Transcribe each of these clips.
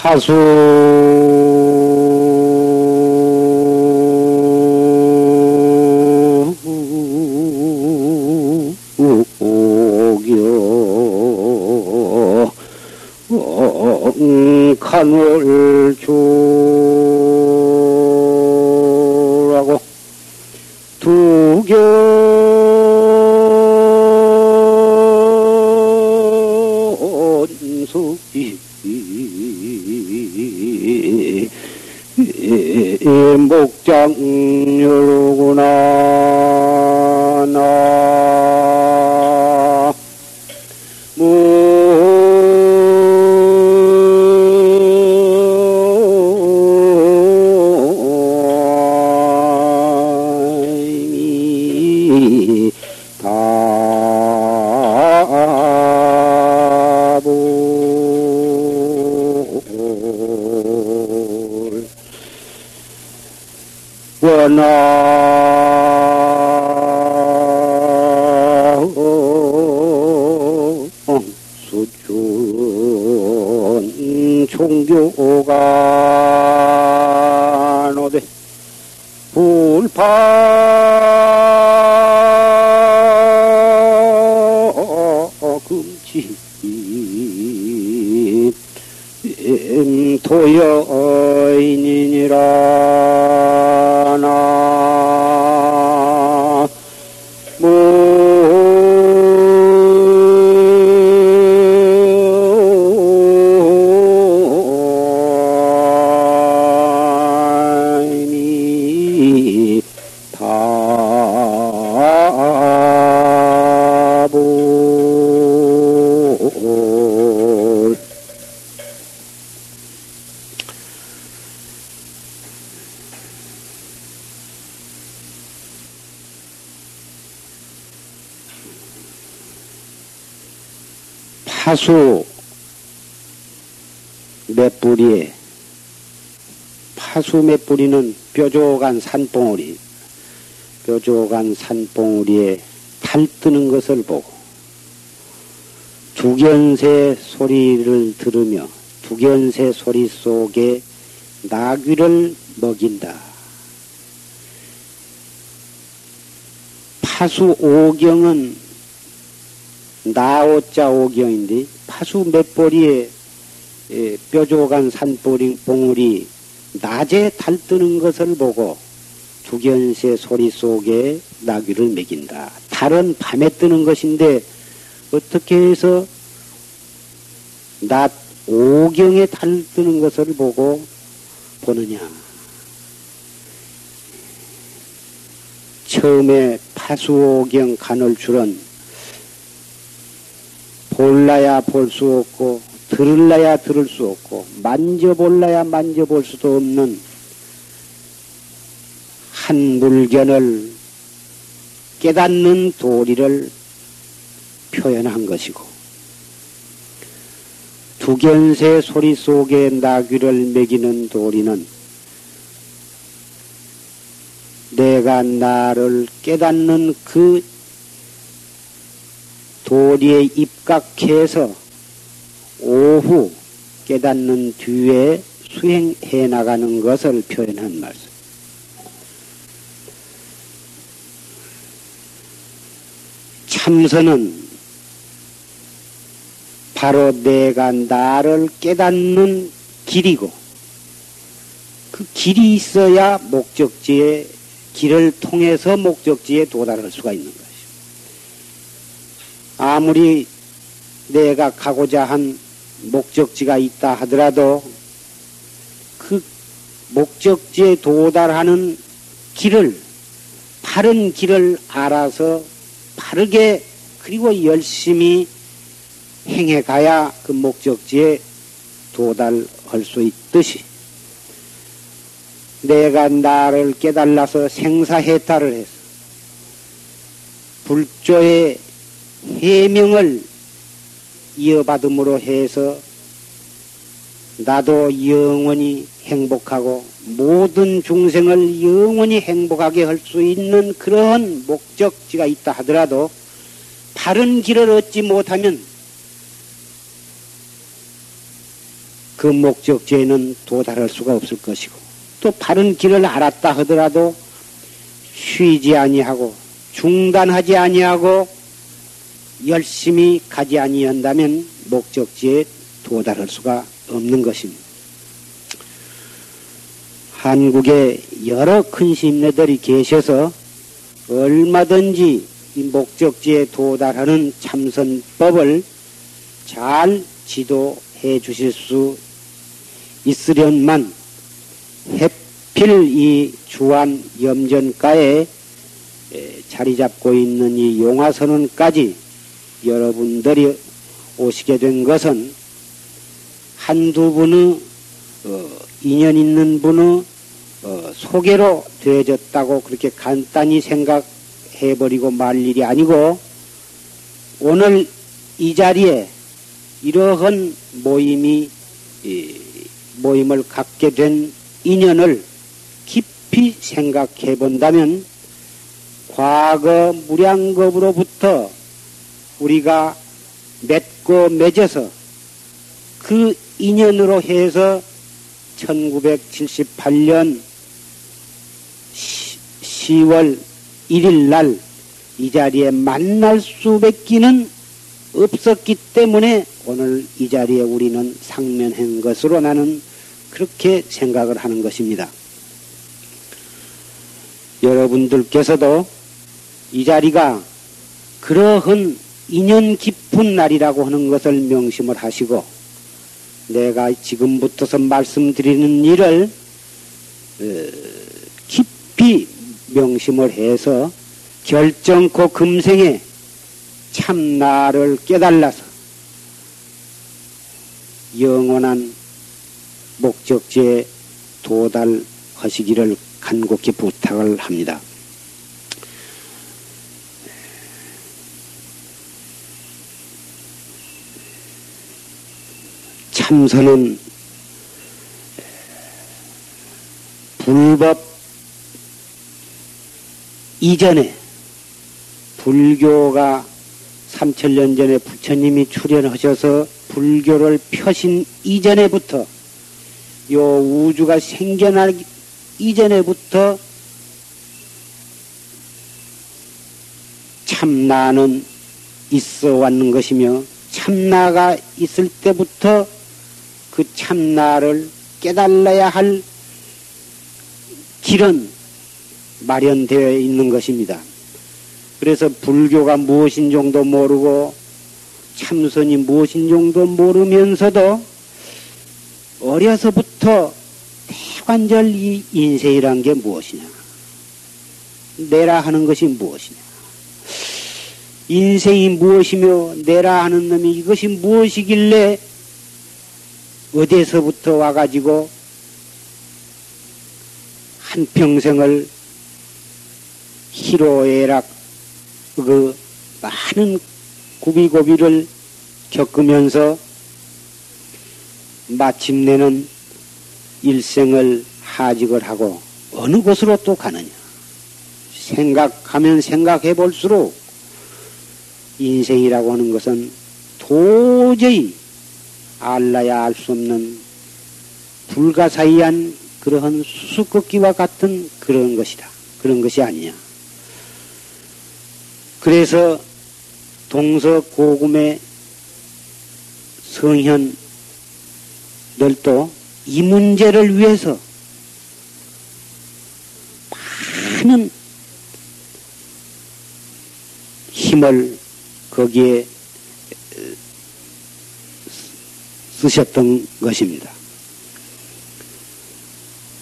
파수 오경 간을 주라고 두견수이 목장여로구나 나 수준 총교가 노대 불파 금치 도여인이니라 나 파수 몇 뿌리에 파수 몇 뿌리는 뾰족한 산봉우리 뾰족한 산봉우리에 달 뜨는 것을 보고 두견새 소리를 들으며 두견새 소리 속에 나귀를 먹인다. 파수 오경은 나오자 오경인데 파수 몇 보리에 뾰족한 산봉우리 낮에 달 뜨는 것을 보고 두견새 소리 속에 나귀를 먹인다. 달은 밤에 뜨는 것인데 어떻게 해서 낮 오경에 달 뜨는 것을 보고 보느냐. 처음에 파수오경 간을줄은 볼라야 볼 수 없고 들을라야 들을 수 없고 만져볼라야 만져볼 수도 없는 한 물견을 깨닫는 도리를 표현한 것이고 두견새 소리 속에 나귀를 먹이는 도리는 내가 나를 깨닫는 그 도리에 입각해서 오후 깨닫는 뒤에 수행해 나가는 것을 표현한 말씀. 참선은 바로 내가 나를 깨닫는 길이고 그 길이 있어야 목적지에 길을 통해서 목적지에 도달할 수가 있는 것이죠. 아무리 내가 가고자 한 목적지가 있다 하더라도 그 목적지에 도달하는 길을 바른 길을 알아서 바르게 그리고 열심히 행해 가야 그 목적지에 도달할 수 있듯이 내가 나를 깨달아서 생사해탈을 해서 불조의 해명을 이어받음으로 해서 나도 영원히 행복하고 모든 중생을 영원히 행복하게 할 수 있는 그러한 목적지가 있다 하더라도 바른 길을 얻지 못하면 그 목적지에는 도달할 수가 없을 것이고, 또 바른 길을 알았다 하더라도 쉬지 아니하고 중단하지 아니하고 열심히 가지 아니한다면 목적지에 도달할 수가 없는 것입니다. 한국에 여러 큰 스님네들이 계셔서 얼마든지 이 목적지에 도달하는 참선법을 잘 지도해 주실 수 있으련만 해필 이 주안 염전가에 자리 잡고 있는 이 용화선언까지 여러분들이 오시게 된 것은 한두 분의 인연 있는 분의 소개로 되어졌다고 그렇게 간단히 생각해버리고 말 일이 아니고, 오늘 이 자리에 이러한 모임을 갖게 된 인연을 깊이 생각해 본다면 과거 무량겁으로부터 우리가 맺고 맺어서 그 인연으로 해서 1978년 10월 1일 날 이 자리에 만날 수밖에는 없었기 때문에 오늘 이 자리에 우리는 상면한 것으로 나는 그렇게 생각을 하는 것입니다. 여러분들께서도 이 자리가 그러한 인연 깊은 날이라고 하는 것을 명심을 하시고, 내가 지금부터서 말씀드리는 일을 깊이 명심을 해서 결정코 금생에 참나를 깨달아서 영원한 목적지에 도달하시기를 간곡히 부탁을 합니다. 참선은 불법 이전에, 불교가 3000년 전에 부처님이 출현하셔서 불교를 펴신 이전에부터, 요 우주가 생겨나기 이전에부터 참나는 있어 왔는 것이며, 참나가 있을 때부터 그 참나를 깨달아야 할 길은 마련되어 있는 것입니다. 그래서 불교가 무엇인 정도 모르고 참선이 무엇인 정도 모르면서도 어려서부터 대관절 이 인생이란 게 무엇이냐, 내라 하는 것이 무엇이냐, 인생이 무엇이며 내라 하는 놈이 이것이 무엇이길래 어디에서부터 와가지고 한평생을 희로애락 그 많은 구비고비를 겪으면서 마침내는 일생을 하직을 하고 어느 곳으로 또 가느냐. 생각하면 생각해 볼수록 인생이라고 하는 것은 도저히 알라야 알 수 없는 불가사의한 그러한 수수께끼와 같은 그런 것이다. 그런 것이 아니냐. 그래서 동서고금의 성현들도 이 문제를 위해서 많은 힘을 거기에 쓰셨던 것입니다.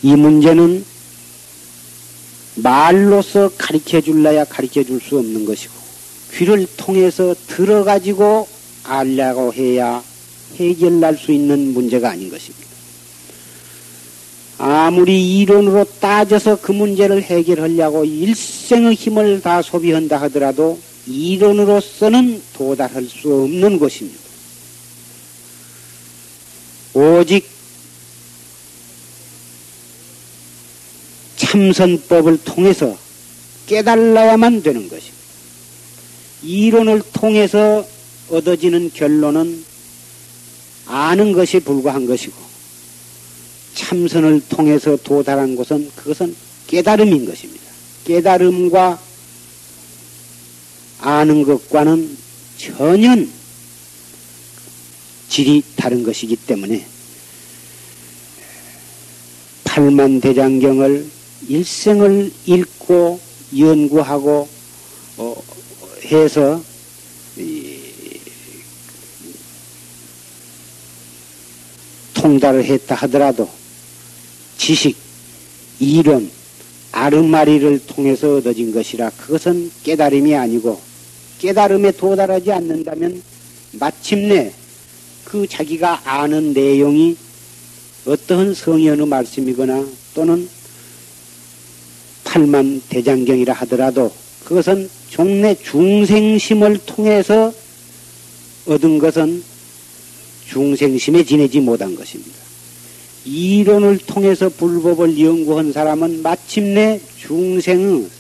이 문제는 말로서 가르쳐 줄라야 가르쳐 줄 수 없는 것이고, 귀를 통해서 들어가지고 알려고 해야 해결할 수 있는 문제가 아닌 것입니다. 아무리 이론으로 따져서 그 문제를 해결하려고 일생의 힘을 다 소비한다 하더라도 이론으로서는 도달할 수 없는 것입니다. 오직 참선법을 통해서 깨달아야만 되는 것입니다. 이론을 통해서 얻어지는 결론은 아는 것이 불과한 것이고, 참선을 통해서 도달한 것은 그것은 깨달음인 것입니다. 깨달음과 아는 것과는 전혀 질이 다른 것이기 때문에 팔만대장경을 일생을 읽고 연구하고 해서 통달을 했다 하더라도 지식, 이론, 아르마리를 통해서 얻어진 것이라 그것은 깨달음이 아니고 깨달음에 도달하지 않는다면 마침내 그 자기가 아는 내용이 어떠한 성현의 말씀이거나 또는 팔만대장경이라 하더라도 그것은 종래 중생심을 통해서 얻은 것은 중생심에 지내지 못한 것입니다. 이론을 통해서 불법을 연구한 사람은 마침내 중생의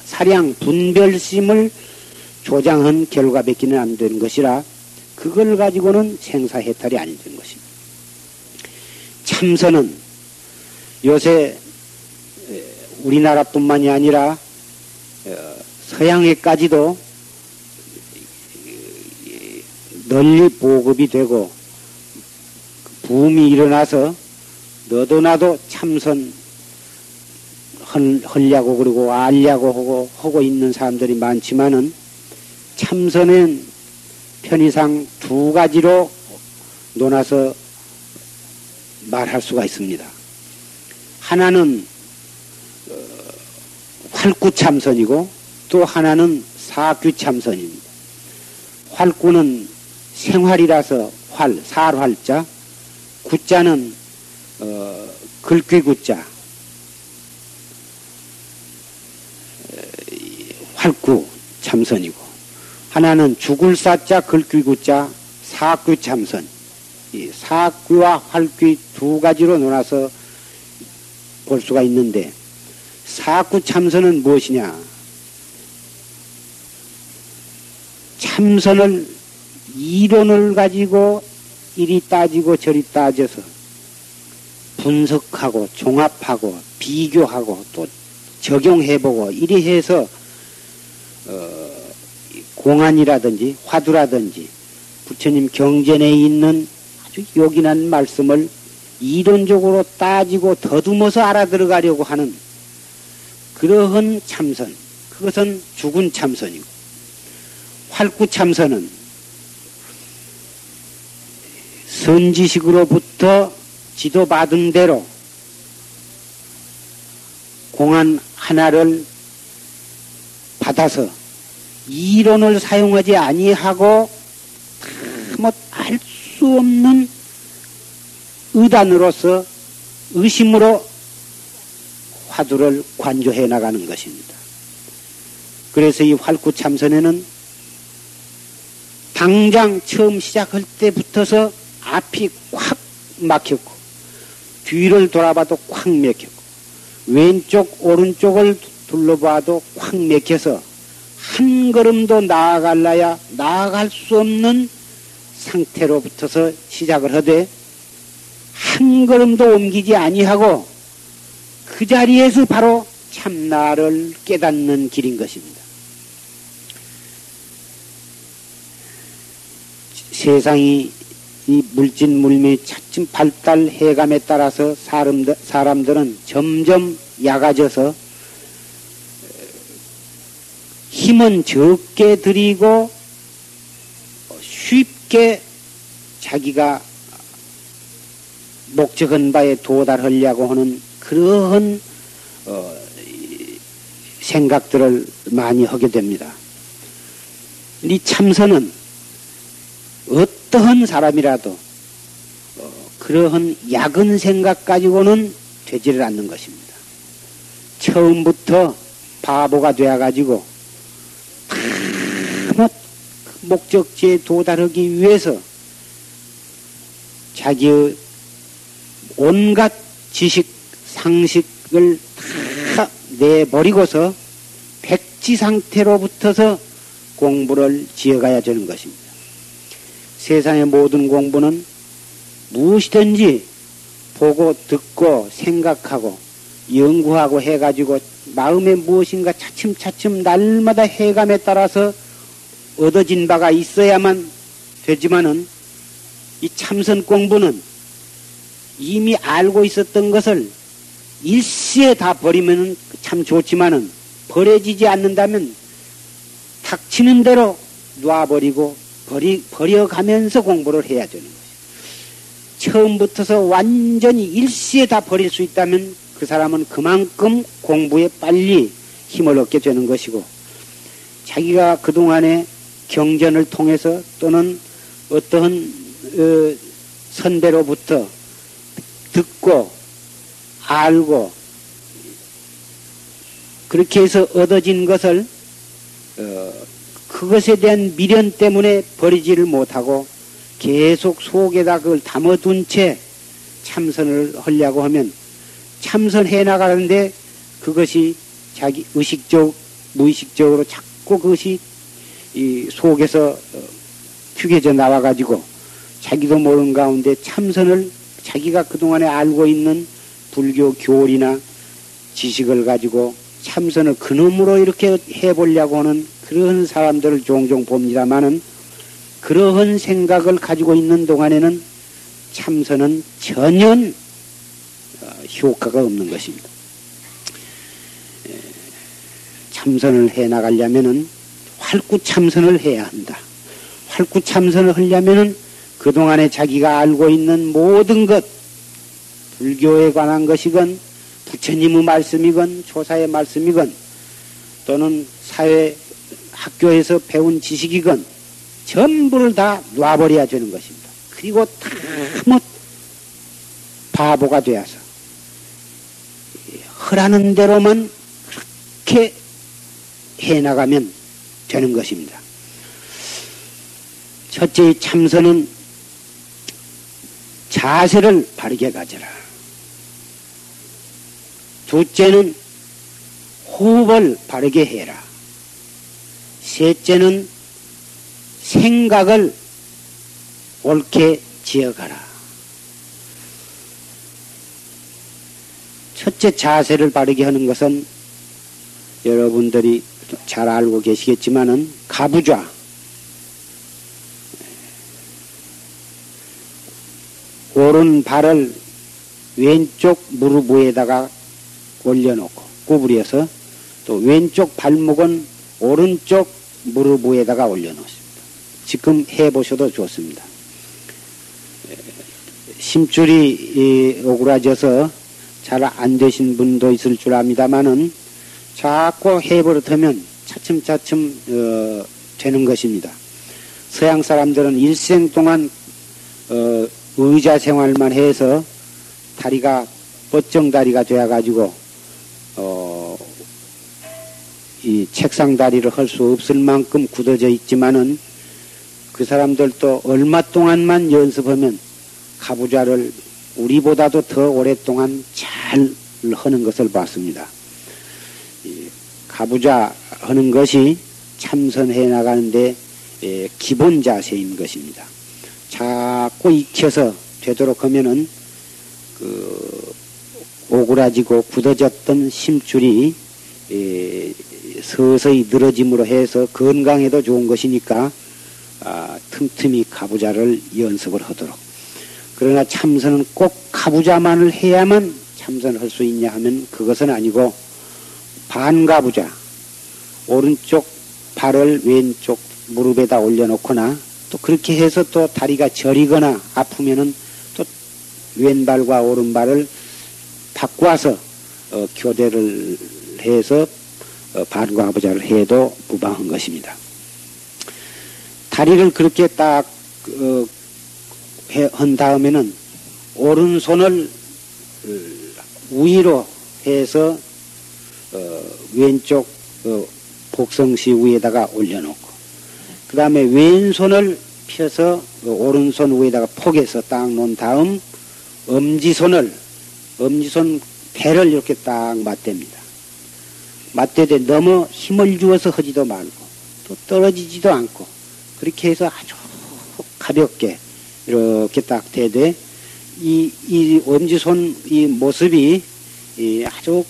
사량 분별심을 조장한 결과밖에는 안 되는 것이라 그걸 가지고는 생사해탈이 안 되는 것입니다. 참선은 요새 우리나라뿐만이 아니라 서양에까지도 널리 보급이 되고 붐이 일어나서 너도 나도 참선 하려고 그러고 알려고 하고 있는 사람들이 많지만은 참선은 편의상 두 가지로 논아서 말할 수가 있습니다. 하나는 활구참선이고 또 하나는 사규참선입니다. 활구는 생활이라서 살활자, 구자는 글귀구자, 활구참선이고 하나는 죽을 사자 글귀구자 사규참선. 이 사규와 활귀 두 가지로 논아서 볼 수가 있는데 사규참선은 무엇이냐? 참선을 이론을 가지고 이리 따지고 저리 따져서 분석하고 종합하고 비교하고 또 적용해보고 이리 해서 공안이라든지 화두라든지 부처님 경전에 있는 아주 요긴한 말씀을 이론적으로 따지고 더듬어서 알아들어가려고 하는 그러한 참선, 그것은 죽은 참선이고 활구참선은 선지식으로부터 지도받은 대로 공안 하나를 받아서 이론을 사용하지 아니하고 알 수 없는 의단으로서 의심으로 화두를 관조해 나가는 것입니다. 그래서 이 활구참선에는 당장 처음 시작할 때부터서 앞이 콱 막혔고 뒤를 돌아봐도 콱 막혔고 왼쪽 오른쪽을 둘러봐도 콱 막혀서 한 걸음도 나아갈라야 나아갈 수 없는 상태로부터서 시작을 하되 한 걸음도 옮기지 아니하고 그 자리에서 바로 참나를 깨닫는 길인 것입니다. 세상이 이 물진 물미 차츰 발달해감에 따라서 사람들은 점점 약아져서 힘은 적게 들이고 쉽게 자기가 목적한 바에 도달하려고 하는 그러한 생각들을 많이 하게 됩니다. 이 참선은 어떠한 사람이라도 그러한 약은 생각 가지고는 되지를 않는 것입니다. 처음부터 바보가 되어가지고 목적지에 도달하기 위해서 자기의 온갖 지식, 상식을 다 내버리고서 백지 상태로부터서 공부를 지어가야 되는 것입니다. 세상의 모든 공부는 무엇이든지 보고 듣고 생각하고 연구하고 해가지고 마음에 무엇인가 차츰차츰 날마다 해감에 따라서 얻어진 바가 있어야만 되지만은 이 참선 공부는 이미 알고 있었던 것을 일시에 다 버리면 참 좋지만은 버려지지 않는다면 닥치는 대로 놔버리고 버려가면서 공부를 해야 되는 것이죠. 처음부터서 완전히 일시에 다 버릴 수 있다면 그 사람은 그만큼 공부에 빨리 힘을 얻게 되는 것이고, 자기가 그동안에 경전을 통해서 또는 어떠한 선배로부터 듣고 알고 그렇게 해서 얻어진 것을 그것에 대한 미련 때문에 버리지를 못하고 계속 속에다 그걸 담아둔 채 참선을 하려고 하면 참선해 나가는데 그것이 자기 의식적 무의식적으로 자꾸 그것이 이 속에서 휴게져 나와가지고 자기도 모르는 가운데 참선을 자기가 그동안에 알고 있는 불교 교리나 지식을 가지고 참선을 그놈으로 이렇게 해보려고 하는 그런 사람들을 종종 봅니다마는, 그러한 생각을 가지고 있는 동안에는 참선은 전혀 효과가 없는 것입니다. 참선을 해 나가려면은 활구 참선을 해야 한다. 활구 참선을 하려면은 그동안에 자기가 알고 있는 모든 것, 불교에 관한 것이건 부처님의 말씀이건 조사의 말씀이건 또는 사회 학교에서 배운 지식이건 전부를 다 놔버려야 되는 것입니다. 그리고 다 못 바보가 되어서 허라는 대로만 그렇게 해나가면 되는 것입니다. 첫째, 참선은 자세를 바르게 가져라. 둘째는 호흡을 바르게 해라. 셋째는 생각을 옳게 지어가라. 첫째, 자세를 바르게 하는 것은 여러분들이 잘 알고 계시겠지만은 가부좌, 오른 발을 왼쪽 무릎 위에다가 올려놓고 구부려서 또 왼쪽 발목은 오른쪽 무릎 위에다가 올려놓습니다. 지금 해보셔도 좋습니다. 심줄이 오그라져서 잘 안 되신 분도 있을 줄 압니다만은 자꾸 해버릇하면 차츰차츰 되는 것입니다. 서양 사람들은 일생 동안 의자 생활만 해서 다리가 뻗정다리가 되어가지고 이 책상 다리를 할 수 없을 만큼 굳어져 있지만은 그 사람들도 얼마 동안만 연습하면 가부좌를 우리보다도 더 오랫동안 잘 하는 것을 봤습니다. 가부좌 하는 것이 참선해 나가는데 기본 자세인 것입니다. 자꾸 익혀서 되도록 하면은 오그라지고 굳어졌던 심줄이 서서히 늘어짐으로 해서 건강에도 좋은 것이니까 틈틈이 가부좌를 연습을 하도록. 그러나 참선은 꼭 가부좌만을 해야만 참선을 할 수 있냐 하면 그것은 아니고 반가부좌, 오른쪽 발을 왼쪽 무릎에다 올려놓거나 또 그렇게 해서 또 다리가 저리거나 아프면은 또 왼발과 오른발을 바꿔서 교대를 해서 반가부좌를 해도 무방한 것입니다. 다리를 그렇게 딱 한 다음에는 오른손을 위로 해서 왼쪽 복성시 위에다가 올려놓고 그 다음에 왼손을 펴서 오른손 위에다가 폭에서 딱 놓은 다음 엄지손 배를 이렇게 딱 맞댑니다. 맞대되 너무 힘을 주어서 하지도 말고 또 떨어지지도 않고 그렇게 해서 아주 가볍게 이렇게 딱 대되 이 엄지손 이 모습이 아주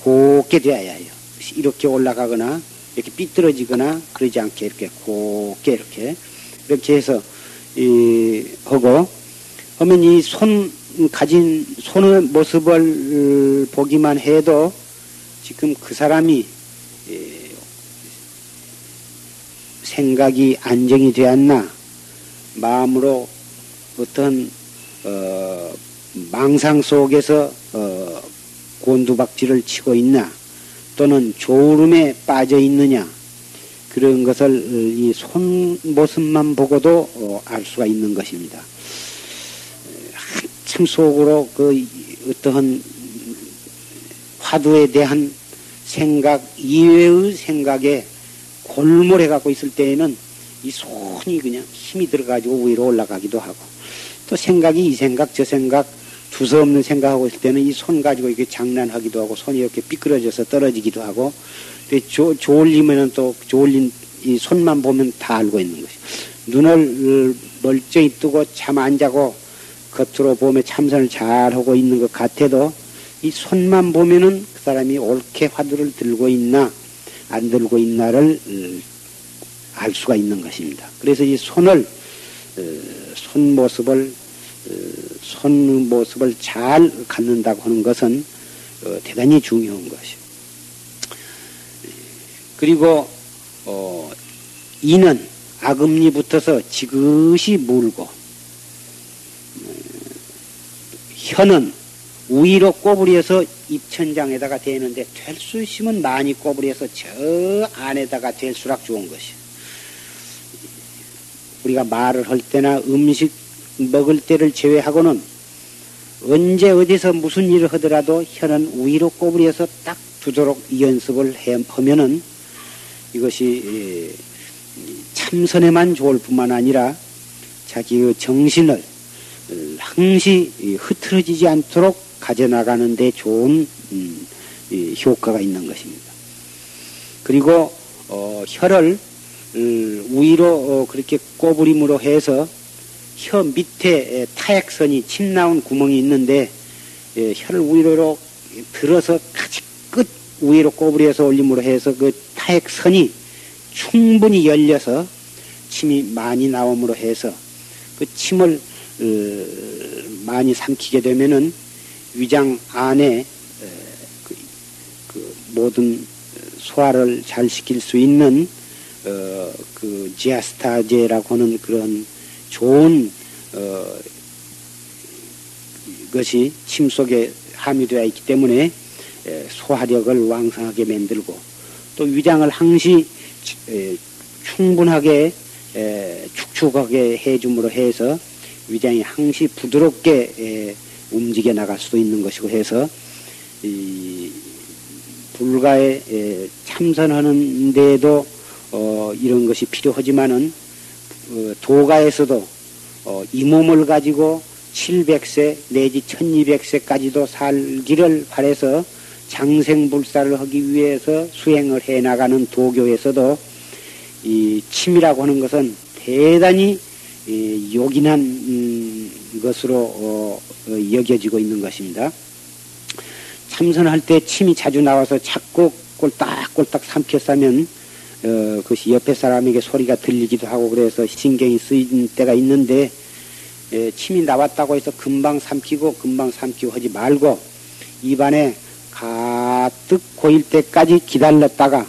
곱게 되어야 해요. 이렇게 올라가거나 이렇게 삐뚤어지거나 그러지 않게 이렇게 곱게 이렇게 해서 하고 하면 이 가진 손의 모습을 보기만 해도 지금 그 사람이 생각이 안정이 되었나, 마음으로 어떤 망상 속에서 곤두박질을 치고 있나, 또는 졸음에 빠져 있느냐, 그런 것을 이 손 모습만 보고도 알 수가 있는 것입니다. 한참 속으로 어떠한 화두에 대한 생각 이외의 생각에 골몰해 갖고 있을 때에는 이 손이 그냥 힘이 들어가지고 위로 올라가기도 하고, 또 생각이 이 생각 저 생각 두서없는 생각하고 있을 때는 이 손 가지고 이렇게 장난하기도 하고, 손이 이렇게 삐끄러져서 떨어지기도 하고, 졸리면은 또 졸린 이 손만 보면 다 알고 있는 것이. 눈을 멀쩡히 뜨고 잠 안 자고 겉으로 보면 참선을 잘 하고 있는 것 같아도 이 손만 보면은 그 사람이 옳게 화두를 들고 있나 안 들고 있나를 알 수가 있는 것입니다. 그래서 이 손 모습을 잘 갖는다고 하는 것은 대단히 중요한 것이요. 그리고 이는 악음리 붙어서 지그시 물고, 혀는 위로 꼬부리에서 입천장에다가 대는데 될 수 있으면 많이 꼬부리에서 저 안에다가 될수록 좋은 것이요. 우리가 말을 할 때나 음식 먹을 때를 제외하고는 언제 어디서 무슨 일을 하더라도 혀는 위로 꼬부리에서 딱 두도록 이 연습을 하면은 이것이 참선에만 좋을 뿐만 아니라 자기의 정신을 항시 흐트러지지 않도록 가져나가는 데 좋은 효과가 있는 것입니다. 그리고 혀를 위로 그렇게 꼬부림으로 해서 혀 밑에 타액선이 침 나온 구멍이 있는데 혀를 위로 들어서 가지 끝 위로 꼬부려서 올림으로 해서 그 타액선이 충분히 열려서 침이 많이 나옴으로 해서 그 침을 많이 삼키게 되면은 위장 안에 그 모든 소화를 잘 시킬 수 있는 그 지아스타제라고 하는 그런 좋은 것이 침 속에 함유되어 있기 때문에 소화력을 왕성하게 만들고, 또 위장을 항시 충분하게 축축하게 해줌으로 해서 위장이 항시 부드럽게 움직여 나갈 수도 있는 것이고 해서 불가에 참선하는 데에도 이런 것이 필요하지만은 도가에서도 이 몸을 가지고 700세 내지 1200세까지도 살기를 바라서 장생불사를 하기 위해서 수행을 해나가는 도교에서도 이 침이라고 하는 것은 대단히 요긴한 것으로 여겨지고 있는 것입니다. 참선할 때 침이 자주 나와서 자꾸 꼴딱꼴딱 삼켰으면 그것이 옆에 사람에게 소리가 들리기도 하고 그래서 신경이 쓰인 때가 있는데, 침이 나왔다고 해서 금방 삼키고 하지 말고 입안에 가득 고일 때까지 기다렸다가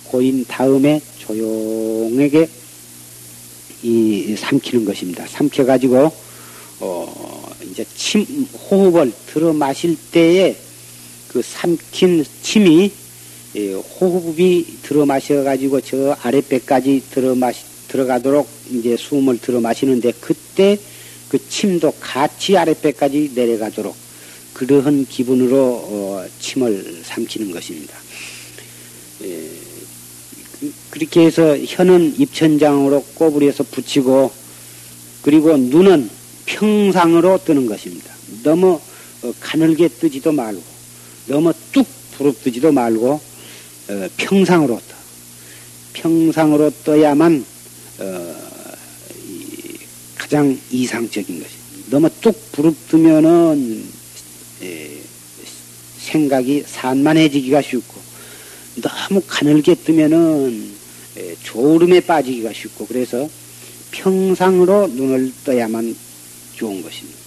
고인 다음에 조용하게 삼키는 것입니다. 삼켜가지고 이제 호흡을 들어 마실 때에 그 삼킨 침이 호흡이 들어 마셔가지고 저 아랫배까지 들어가도록 이제 숨을 들어 마시는데, 그때 그 침도 같이 아랫배까지 내려가도록 그러한 기분으로 침을 삼키는 것입니다. 그렇게 해서 혀는 입천장으로 꼬부려서 붙이고, 그리고 눈은 평상으로 뜨는 것입니다. 너무 가늘게 뜨지도 말고 너무 뚝 부릅뜨지도 말고 평상으로 떠. 평상으로 떠야만 가장 이상적인 것입니다. 너무 뚝 부릅뜨면은 생각이 산만해지기가 쉽고, 너무 가늘게 뜨면은 졸음에 빠지기가 쉽고, 그래서 평상으로 눈을 떠야만 좋은 것입니다.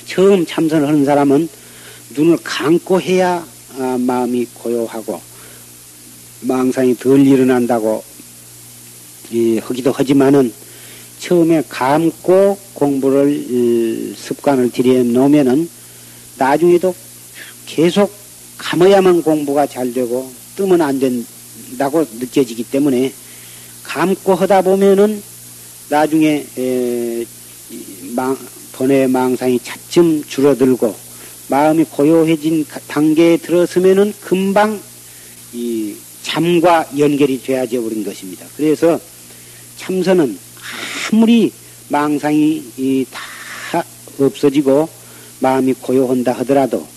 처음 참선을 하는 사람은 눈을 감고 해야 마음이 고요하고 망상이 덜 일어난다고 하기도 하지만은, 처음에 감고 공부를 습관을 들여 놓으면은 나중에도 계속 감아야만 공부가 잘 되고 뜨면 안 된다고 느껴지기 때문에, 감고 하다 보면은 나중에 번뇌 망상이 차츰 줄어들고 마음이 고요해진 단계에 들어서면은 금방 이 잠과 연결이 되어져 버린 것입니다. 그래서 참선은 아무리 망상이 다 없어지고 마음이 고요한다 하더라도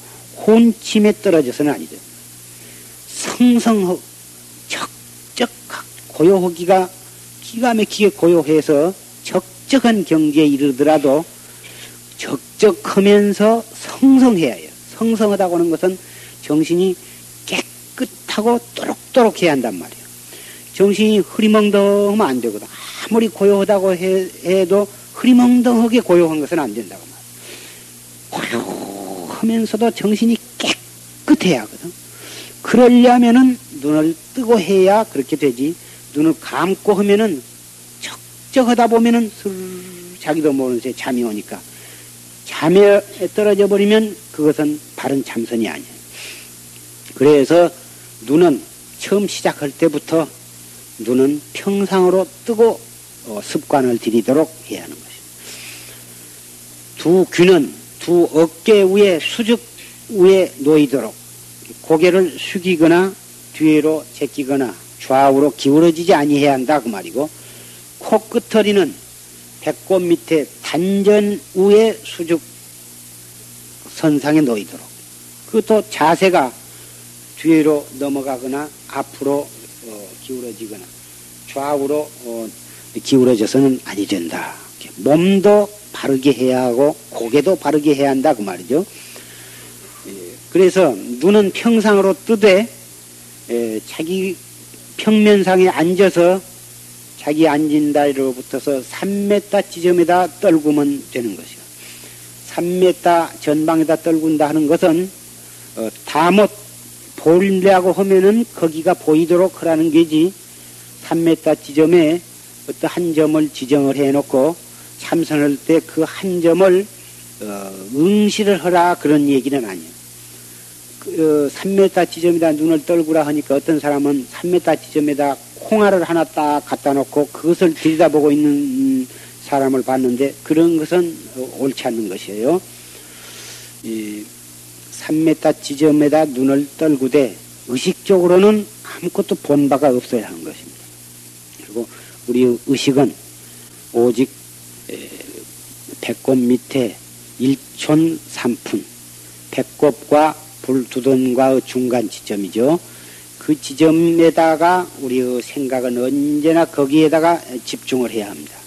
혼침에 떨어져서는 아니죠. 성성하고 적적 고요하기가 기가 막히게 고요해서 적적한 경지에 이르더라도 적적하면서 성성해야 해요. 성성하다고 하는 것은 정신이 깨끗하고 또록또록 해야 한단 말이에요. 정신이 흐리멍덩하면 안 되거든. 아무리 고요하다고 해도 흐리멍덩하게 고요한 것은 안 된다고 말이에요. 고요하면서도 정신이 깨끗해야 하거든. 그러려면은 눈을 뜨고 해야 그렇게 되지, 눈을 감고 하면은 적적하다 보면은 자기도 모르는 새에 잠이 오니까, 잠에 떨어져 버리면 그것은 바른 참선이 아니에요. 그래서 눈은 처음 시작할 때부터 눈은 평상으로 뜨고 습관을 들이도록 해야 하는 것입니다. 두 귀는 두 어깨 위에 수직 위에 놓이도록 고개를 숙이거나 뒤로 제끼거나 좌우로 기울어지지 아니해야 한다 그 말이고, 코끝허리는 배꼽 밑에 단전 위에 수직 선상에 놓이도록, 그것도 자세가 뒤로 넘어가거나 앞으로 기울어지거나 좌우로 기울어져서는 아니 된다. 몸도 바르게 해야 하고 고개도 바르게 해야 한다 그 말이죠. 그래서 눈은 평상으로 뜨되 자기 평면상에 앉아서 자기 앉은 다리로부터서 3m 지점에다 떨구면 되는 것이요. 3m 전방에다 떨군다 하는 것은 다 못 보려고 하면은 거기가 보이도록 하라는 게지, 3m 지점에 어떤 한 점을 지정을 해놓고 참선할 때 그 한 점을 응시를 하라 그런 얘기는 아니에요. 3m 지점에다 눈을 떨구라 하니까 어떤 사람은 3m 지점에다 콩알을 하나 딱 갖다 놓고 그것을 들여다보고 있는 사람을 봤는데, 그런 것은 옳지 않는 것이에요. 3m 지점에다 눈을 떨구되 의식적으로는 아무것도 본 바가 없어야 하는 것입니다. 그리고 우리 의식은 오직 배꼽 밑에 1촌 3푼, 배꼽과 불두던과의 중간 지점이죠. 그 지점에다가 우리의 생각은 언제나 거기에다가 집중을 해야 합니다.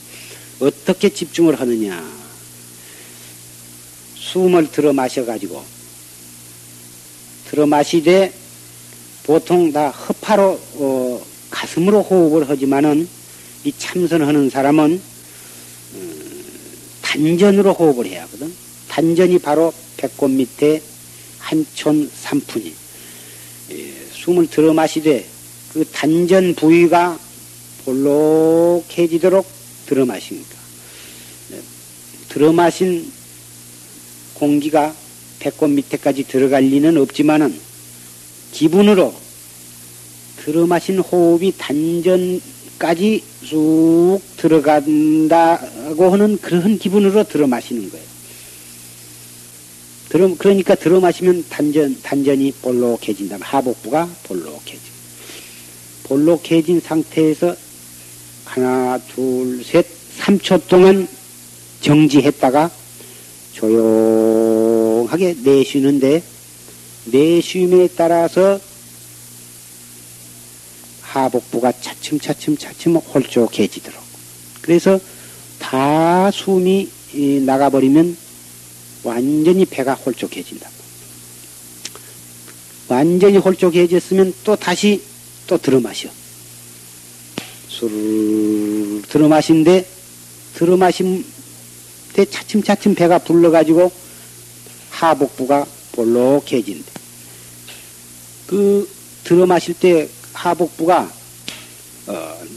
어떻게 집중을 하느냐? 숨을 들어 마셔가지고 들어 마시되 보통 다 허파로 가슴으로 호흡을 하지만은 이 참선하는 사람은 단전으로 호흡을 해야 하거든. 단전이 바로 배꼽 밑에 한촌 3푼이. 숨을 들어 마시되 그 단전 부위가 볼록해지도록 들어 마십니다. 들어 마신 공기가 배꼽 밑에까지 들어갈 리는 없지만은 기분으로 들어 마신 호흡이 단전까지 쑥 들어간다고 하는 그런 기분으로 들어 마시는 거예요. 그러니까 들어 마시면 단전이 볼록해진다. 하복부가 볼록해지고. 볼록해진 상태에서 하나, 둘, 셋, 3초 동안 정지했다가 조용하게 내쉬는데, 내쉼에 따라서 하복부가 차츰 홀쭉해지도록. 그래서 다 숨이 나가버리면 완전히 배가 홀쭉해진다. 완전히 홀쭉해졌으면 또 다시 또 들어마셔. 술을 들어마신데 차츰차츰 배가 불러가지고 하복부가 볼록해진대. 그 들어마실 때 하복부가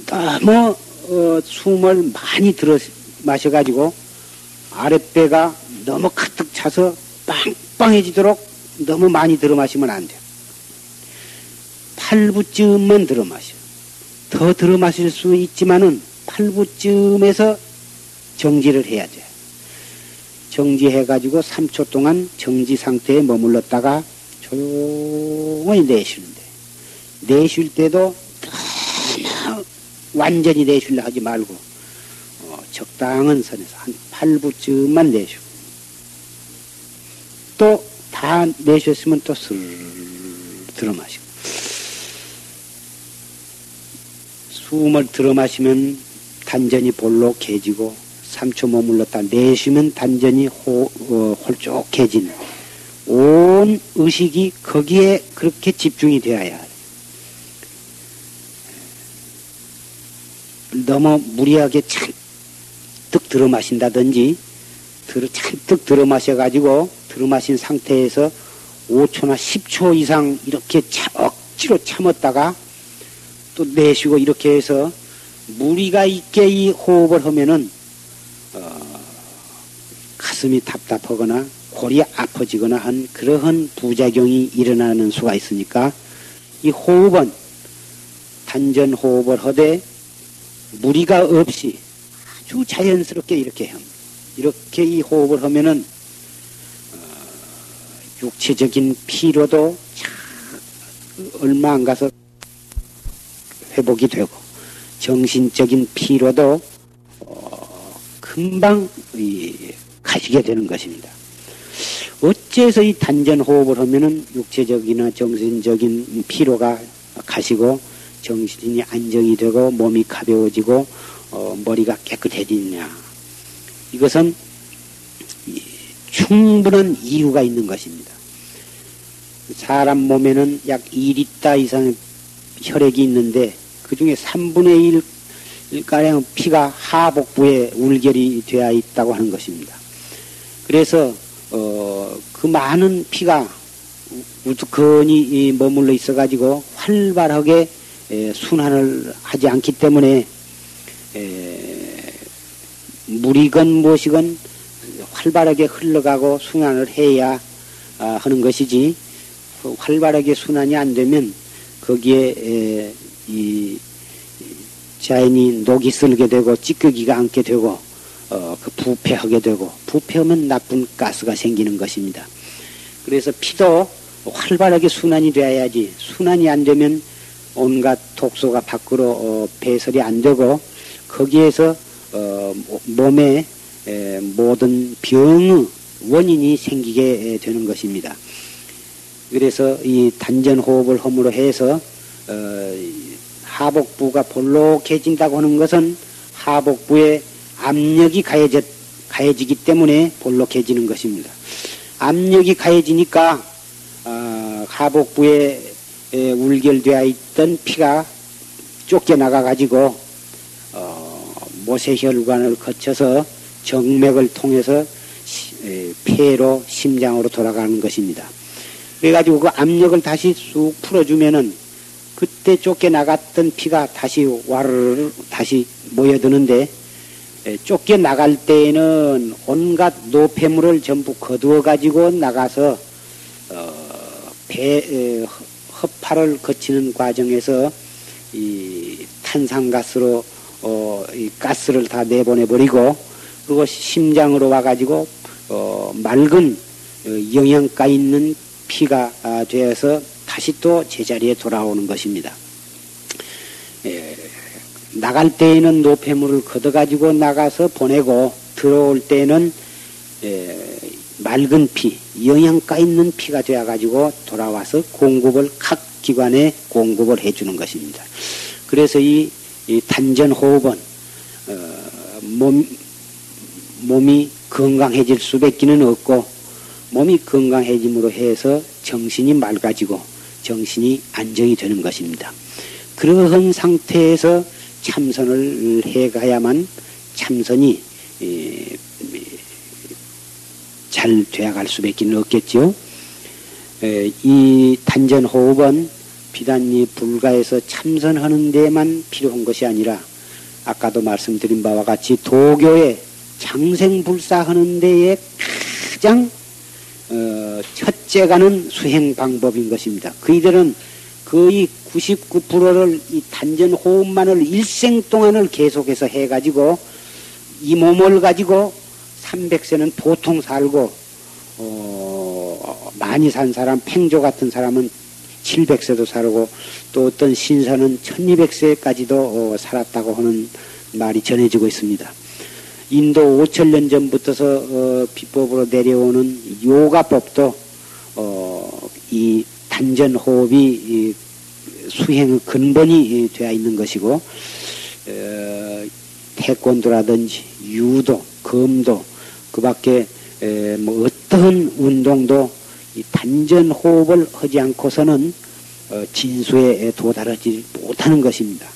너무 숨을 많이 들어 마셔가지고 아랫배가 너무 가득 차서 빵빵해지도록 너무 많이 들어 마시면 안 돼요. 8부쯤만 들어 마셔. 더 들어 마실 수 있지만은 8부쯤에서 정지를 해야 돼. 정지해가지고 3초 동안 정지 상태에 머물렀다가 조용히 내쉬는데, 내쉴 때도 완전히 내쉬려 하지 말고 적당한 선에서 한 8부쯤만 내쉬고, 또 다 내쉬었으면 또 슬 들어 마시고. 숨을 들어 마시면 단전이 볼록해지고 3초 머물렀다 내쉬면 단전이 홀쭉해지는, 온 의식이 거기에 그렇게 집중이 되어야 해. 너무 무리하게 잔뜩 들어 마신다든지 잔뜩 들어 마셔가지고 들어 마신 상태에서 5초나 10초 이상 이렇게 억지로 참았다가 또 내쉬고 이렇게 해서 무리가 있게 이 호흡을 하면은 가슴이 답답하거나 골이 아파지거나 한 그러한 부작용이 일어나는 수가 있으니까 이 호흡은 단전 호흡을 하되 무리가 없이 아주 자연스럽게 이렇게 합니다. 이렇게 이 호흡을 하면은 육체적인 피로도 얼마 안 가서 회복이 되고 정신적인 피로도 금방 가시게 되는 것입니다. 어째서 이 단전 호흡을 하면은 육체적이나 정신적인 피로가 가시고 정신이 안정이 되고 몸이 가벼워지고 머리가 깨끗해지느냐? 이것은 충분한 이유가 있는 것입니다. 사람 몸에는 약 2리터 이상의 혈액이 있는데 그 중에 3분의 1가량 피가 하복부에 울결이 되어 있다고 하는 것입니다. 그래서 그 많은 피가 우두커니 머물러 있어가지고 활발하게 순환을 하지 않기 때문에 물이건 무엇이건 활발하게 흘러가고 순환을 해야 하는 것이지, 활발하게 순환이 안 되면 거기에 이 자연이 녹이 슬게 되고 찌꺼기가 앉게 되고 그 부패하게 되고, 부패하면 나쁜 가스가 생기는 것입니다. 그래서 피도 활발하게 순환이 되어야지, 순환이 안 되면 온갖 독소가 밖으로 배설이 안 되고 거기에서 몸에 모든 병의 원인이 생기게 되는 것입니다. 그래서 이 단전 호흡을 함으로 해서 하복부가 볼록해진다고 하는 것은 하복부에 압력이 가해지기 때문에 볼록해지는 것입니다. 압력이 가해지니까 하복부에 울결되어 있던 피가 쫓겨나가 가지고 모세혈관을 거쳐서 정맥을 통해서 폐로 심장으로 돌아가는 것입니다. 그래가지고 그 압력을 다시 쑥 풀어주면은 그때 쫓겨나갔던 피가 다시 와르르 다시 모여드는데, 쫓겨나갈 때에는 온갖 노폐물을 전부 거두어가지고 나가서 허파를 거치는 과정에서 이 탄산가스로 이 가스를 다 내보내버리고, 그리고 심장으로 와가지고 맑은 영양가 있는 피가 되어서 다시 또 제자리에 돌아오는 것입니다. 나갈 때에는 노폐물을 걷어가지고 나가서 보내고, 들어올 때에는 맑은 피, 영양가 있는 피가 되어가지고 돌아와서 공급을 각 기관에 공급을 해주는 것입니다. 그래서 이 단전 호흡은 몸이 건강해질 수밖에는 없고 몸이 건강해짐으로 해서 정신이 맑아지고 정신이 안정이 되는 것입니다. 그러한 상태에서 참선을 해가야만 참선이 잘 되어갈 수밖에 없겠지요. 이 단전호흡은 비단이 불가에서 참선하는 데만 필요한 것이 아니라 아까도 말씀드린 바와 같이 도교에 장생불사하는 데에 가장 첫째가는 수행 방법인 것입니다. 그이들은 거의 99%를 이 단전호흡만을 일생 동안을 계속해서 해가지고 이 몸을 가지고 300세는 보통 살고 많이 산 사람, 팽조 같은 사람은 700세도 살고 또 어떤 신사는 1200세까지도 살았다고 하는 말이 전해지고 있습니다. 인도 5000년 전부터서 비법으로 내려오는 요가법도 이 단전호흡이 수행의 근본이 되어 있는 것이고 태권도라든지 유도, 검도 그 밖에 뭐 어떠한 운동도 이 단전호흡을 하지 않고서는 진수에 도달하지 못하는 것입니다.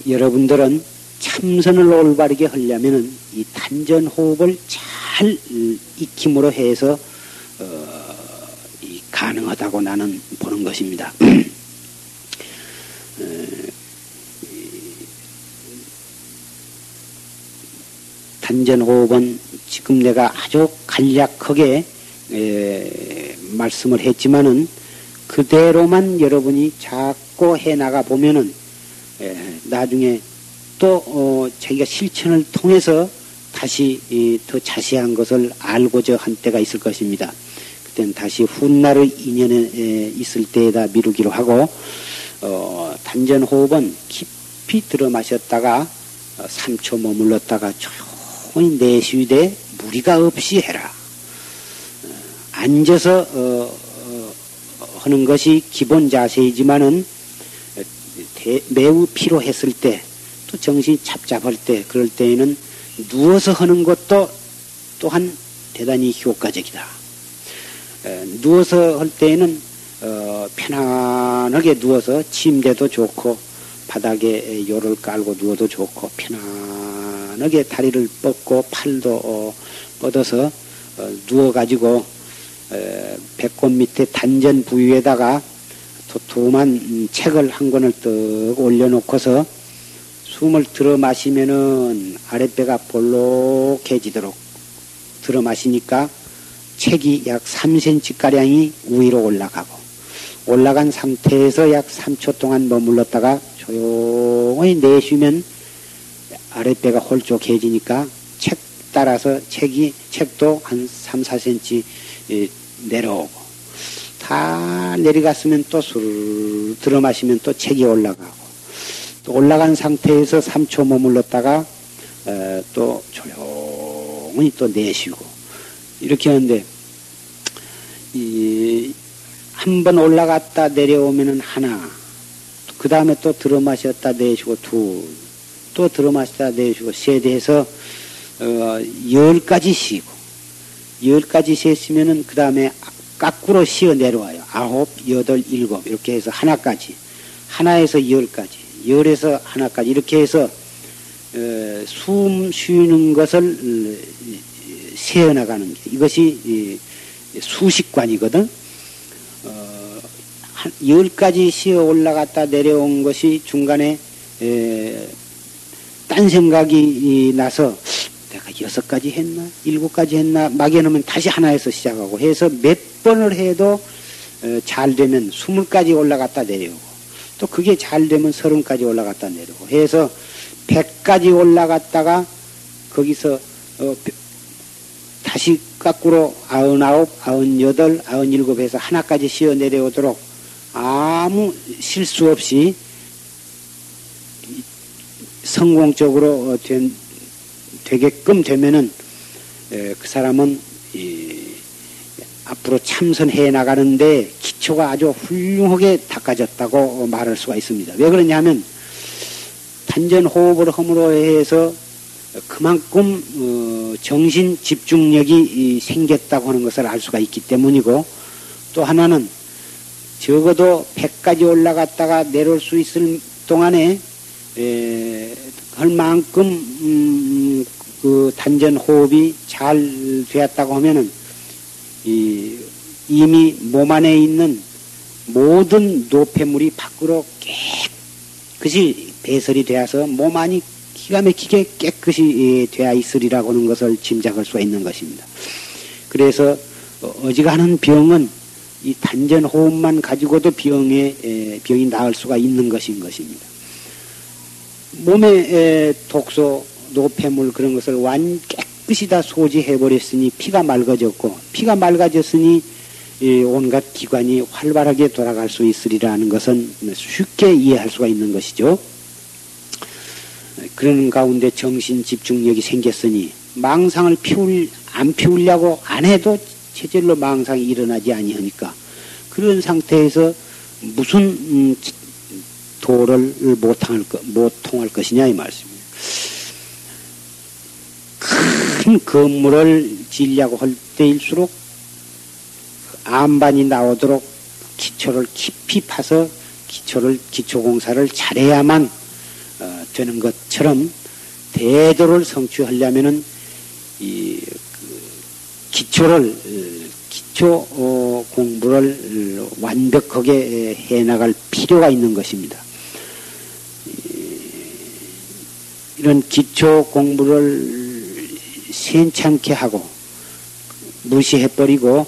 여러분들은 참선을 올바르게 하려면은 이 단전호흡을 잘 익힘으로 해서 가능하다고 나는 보는 것입니다. 단전호흡은 지금 내가 아주 간략하게 말씀을 했지만은 그대로만 여러분이 자꾸 해나가 보면은 나중에 또 자기가 실천을 통해서 다시 더 자세한 것을 알고자 한 때가 있을 것입니다. 그때는 다시 훗날의 인연에 있을 때에다 미루기로 하고 단전호흡은 깊이 들어 마셨다가 3초 머물렀다가 조용히 내쉬되 무리가 없이 해라. 앉아서 하는 것이 기본 자세이지만은 매우 피로했을 때 또 정신이 잡잡할 때 그럴 때에는 누워서 하는 것도 또한 대단히 효과적이다. 누워서 할 때에는 편안하게 누워서 침대도 좋고 바닥에 요를 깔고 누워도 좋고 편안하게 다리를 뻗고 팔도 뻗어서 누워가지고 배꼽 밑에 단전 부위에다가 도톰한 책을 한 권을 떡 올려놓고서 숨을 들어 마시면은 아랫배가 볼록해지도록 들어 마시니까 책이 약 3cm가량이 위로 올라가고 올라간 상태에서 약 3초 동안 머물렀다가 조용히 내쉬면 아랫배가 홀쭉해지니까 책 따라서 책도 한 3, 4cm 내려오고 다 내려갔으면 또 술 들어 마시면 또 책이 올라가고 또 올라간 상태에서 3초 머물렀다가 또 조용히 또 내쉬고 이렇게 하는데 한 번 올라갔다 내려오면은 하나 그 다음에 또 들어 마셨다 내쉬고 둘 또 들어 마셨다 내쉬고 셋 해서 10가지 쉬고 10가지 쉬었으면은 그 다음에 거꾸로 쉬어 내려와요. 9, 8, 7 이렇게 해서 하나까지 하나에서 10까지 10에서 하나까지 이렇게 해서 숨 쉬는 것을 세어나가는 게 이것이 수식관이거든. 10가지 쉬어 올라갔다 내려온 것이 중간에 딴 생각이 나서 내가 6가지 했나 7가지 했나 막연하면 다시 하나에서 시작하고 해서 몇 번을 해도 잘 되면 20가지 올라갔다 내려오고 또 그게 잘 되면 30까지 올라갔다 내려오고 해서 100까지 올라갔다가 거기서 다시 거꾸로 99, 98, 97 해서 하나까지 쉬어 내려오도록 아무 실수 없이 성공적으로 되게끔 되면은 그 사람은 앞으로 참선해 나가는데 기초가 아주 훌륭하게 닦아졌다고 말할 수가 있습니다. 왜 그러냐면 단전호흡을 함으로 해서 그만큼 정신 집중력이 생겼다고 하는 것을 알 수가 있기 때문이고, 또 하나는 적어도 100까지 올라갔다가 내려올 수 있을 동안에 할 만큼 그 단전 호흡이 잘 되었다고 하면은 이미 몸 안에 있는 모든 노폐물이 밖으로 깨끗이 배설이 되어서 몸 안이 기가 막히게 깨끗이 되어 있으리라고 하는 것을 짐작할 수가 있는 것입니다. 그래서 어지간한 병은 이 단전 호흡만 가지고도 병이 나을 수가 있는 것인 것입니다. 몸에 독소, 노폐물 그런 것을 깨끗이 다 소지해버렸으니 피가 맑아졌고, 피가 맑아졌으니 온갖 기관이 활발하게 돌아갈 수 있으리라는 것은 쉽게 이해할 수가 있는 것이죠. 그런 가운데 정신 집중력이 생겼으니 망상을 안 피우려고 안 해도 체질로 망상이 일어나지 아니하니까, 그런 상태에서 무슨 도를 못 통할 것이냐 이 말씀이에요. 큰 건물을 지으려고 할 때일수록 안반이 나오도록 기초를 깊이 파서 기초공사를 잘해야만 되는 것처럼, 대도를 성취하려면은 기초 공부를 완벽하게 해나갈 필요가 있는 것입니다. 이런 기초 공부를 시행찮게 하고 무시해버리고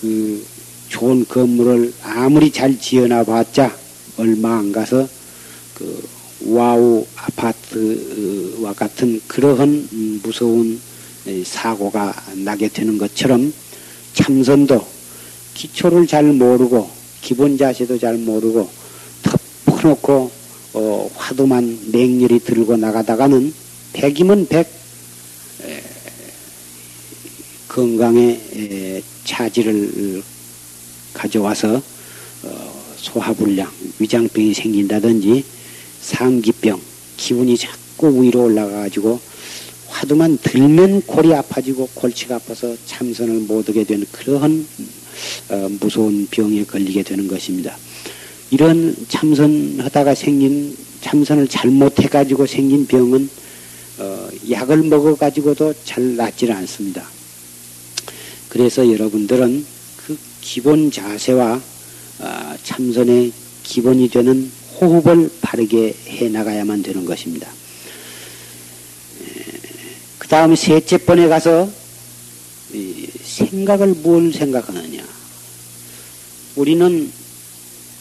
그 좋은 건물을 아무리 잘 지어놔봤자 얼마 안 가서 그 와우 아파트와 같은 그러한 무서운 사고가 나게 되는 것처럼, 참선도 기초를 잘 모르고 기본 자세도 잘 모르고 덮어놓고 화두만 맹렬히 들고 나가다가는 100이면 100 건강에 차질을 가져와서 소화불량, 위장병이 생긴다든지 상기병, 기운이 자꾸 위로 올라가가지고 화두만 들면 골이 아파지고 골치가 아파서 참선을 못하게 되는 그러한 무서운 병에 걸리게 되는 것입니다. 이런 참선하다가 참선을 잘못해가지고 생긴 병은 약을 먹어가지고도 잘 낫질 않습니다. 그래서 여러분들은 그 기본 자세와 참선의 기본이 되는 호흡을 바르게 해나가야만 되는 것입니다. 그 다음에 셋째 번에 가서 생각을 뭘 생각하느냐. 우리는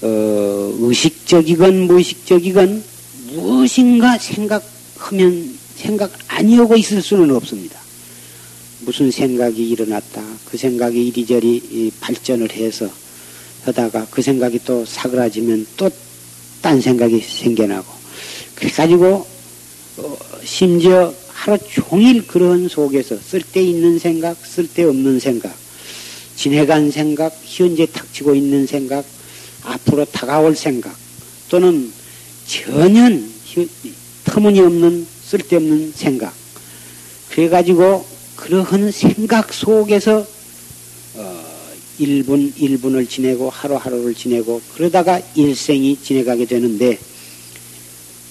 의식적이건 무의식적이건 무엇인가 생각하면 생각 아니하고 있을 수는 없습니다. 무슨 생각이 일어났다. 그 생각이 이리저리 발전을 해서 하다가 그 생각이 또 사그라지면 또 딴 생각이 생겨나고, 그래가지고 심지어 하루 종일 그런 속에서 쓸데있는 생각, 쓸데없는 생각, 지내간 생각, 현재 닥치고 있는 생각, 앞으로 다가올 생각, 또는 전혀 터무니없는 쓸데없는 생각, 그래가지고 그러한 생각 속에서 1분을 지내고 하루하루를 지내고 그러다가 일생이 지내가게 되는데,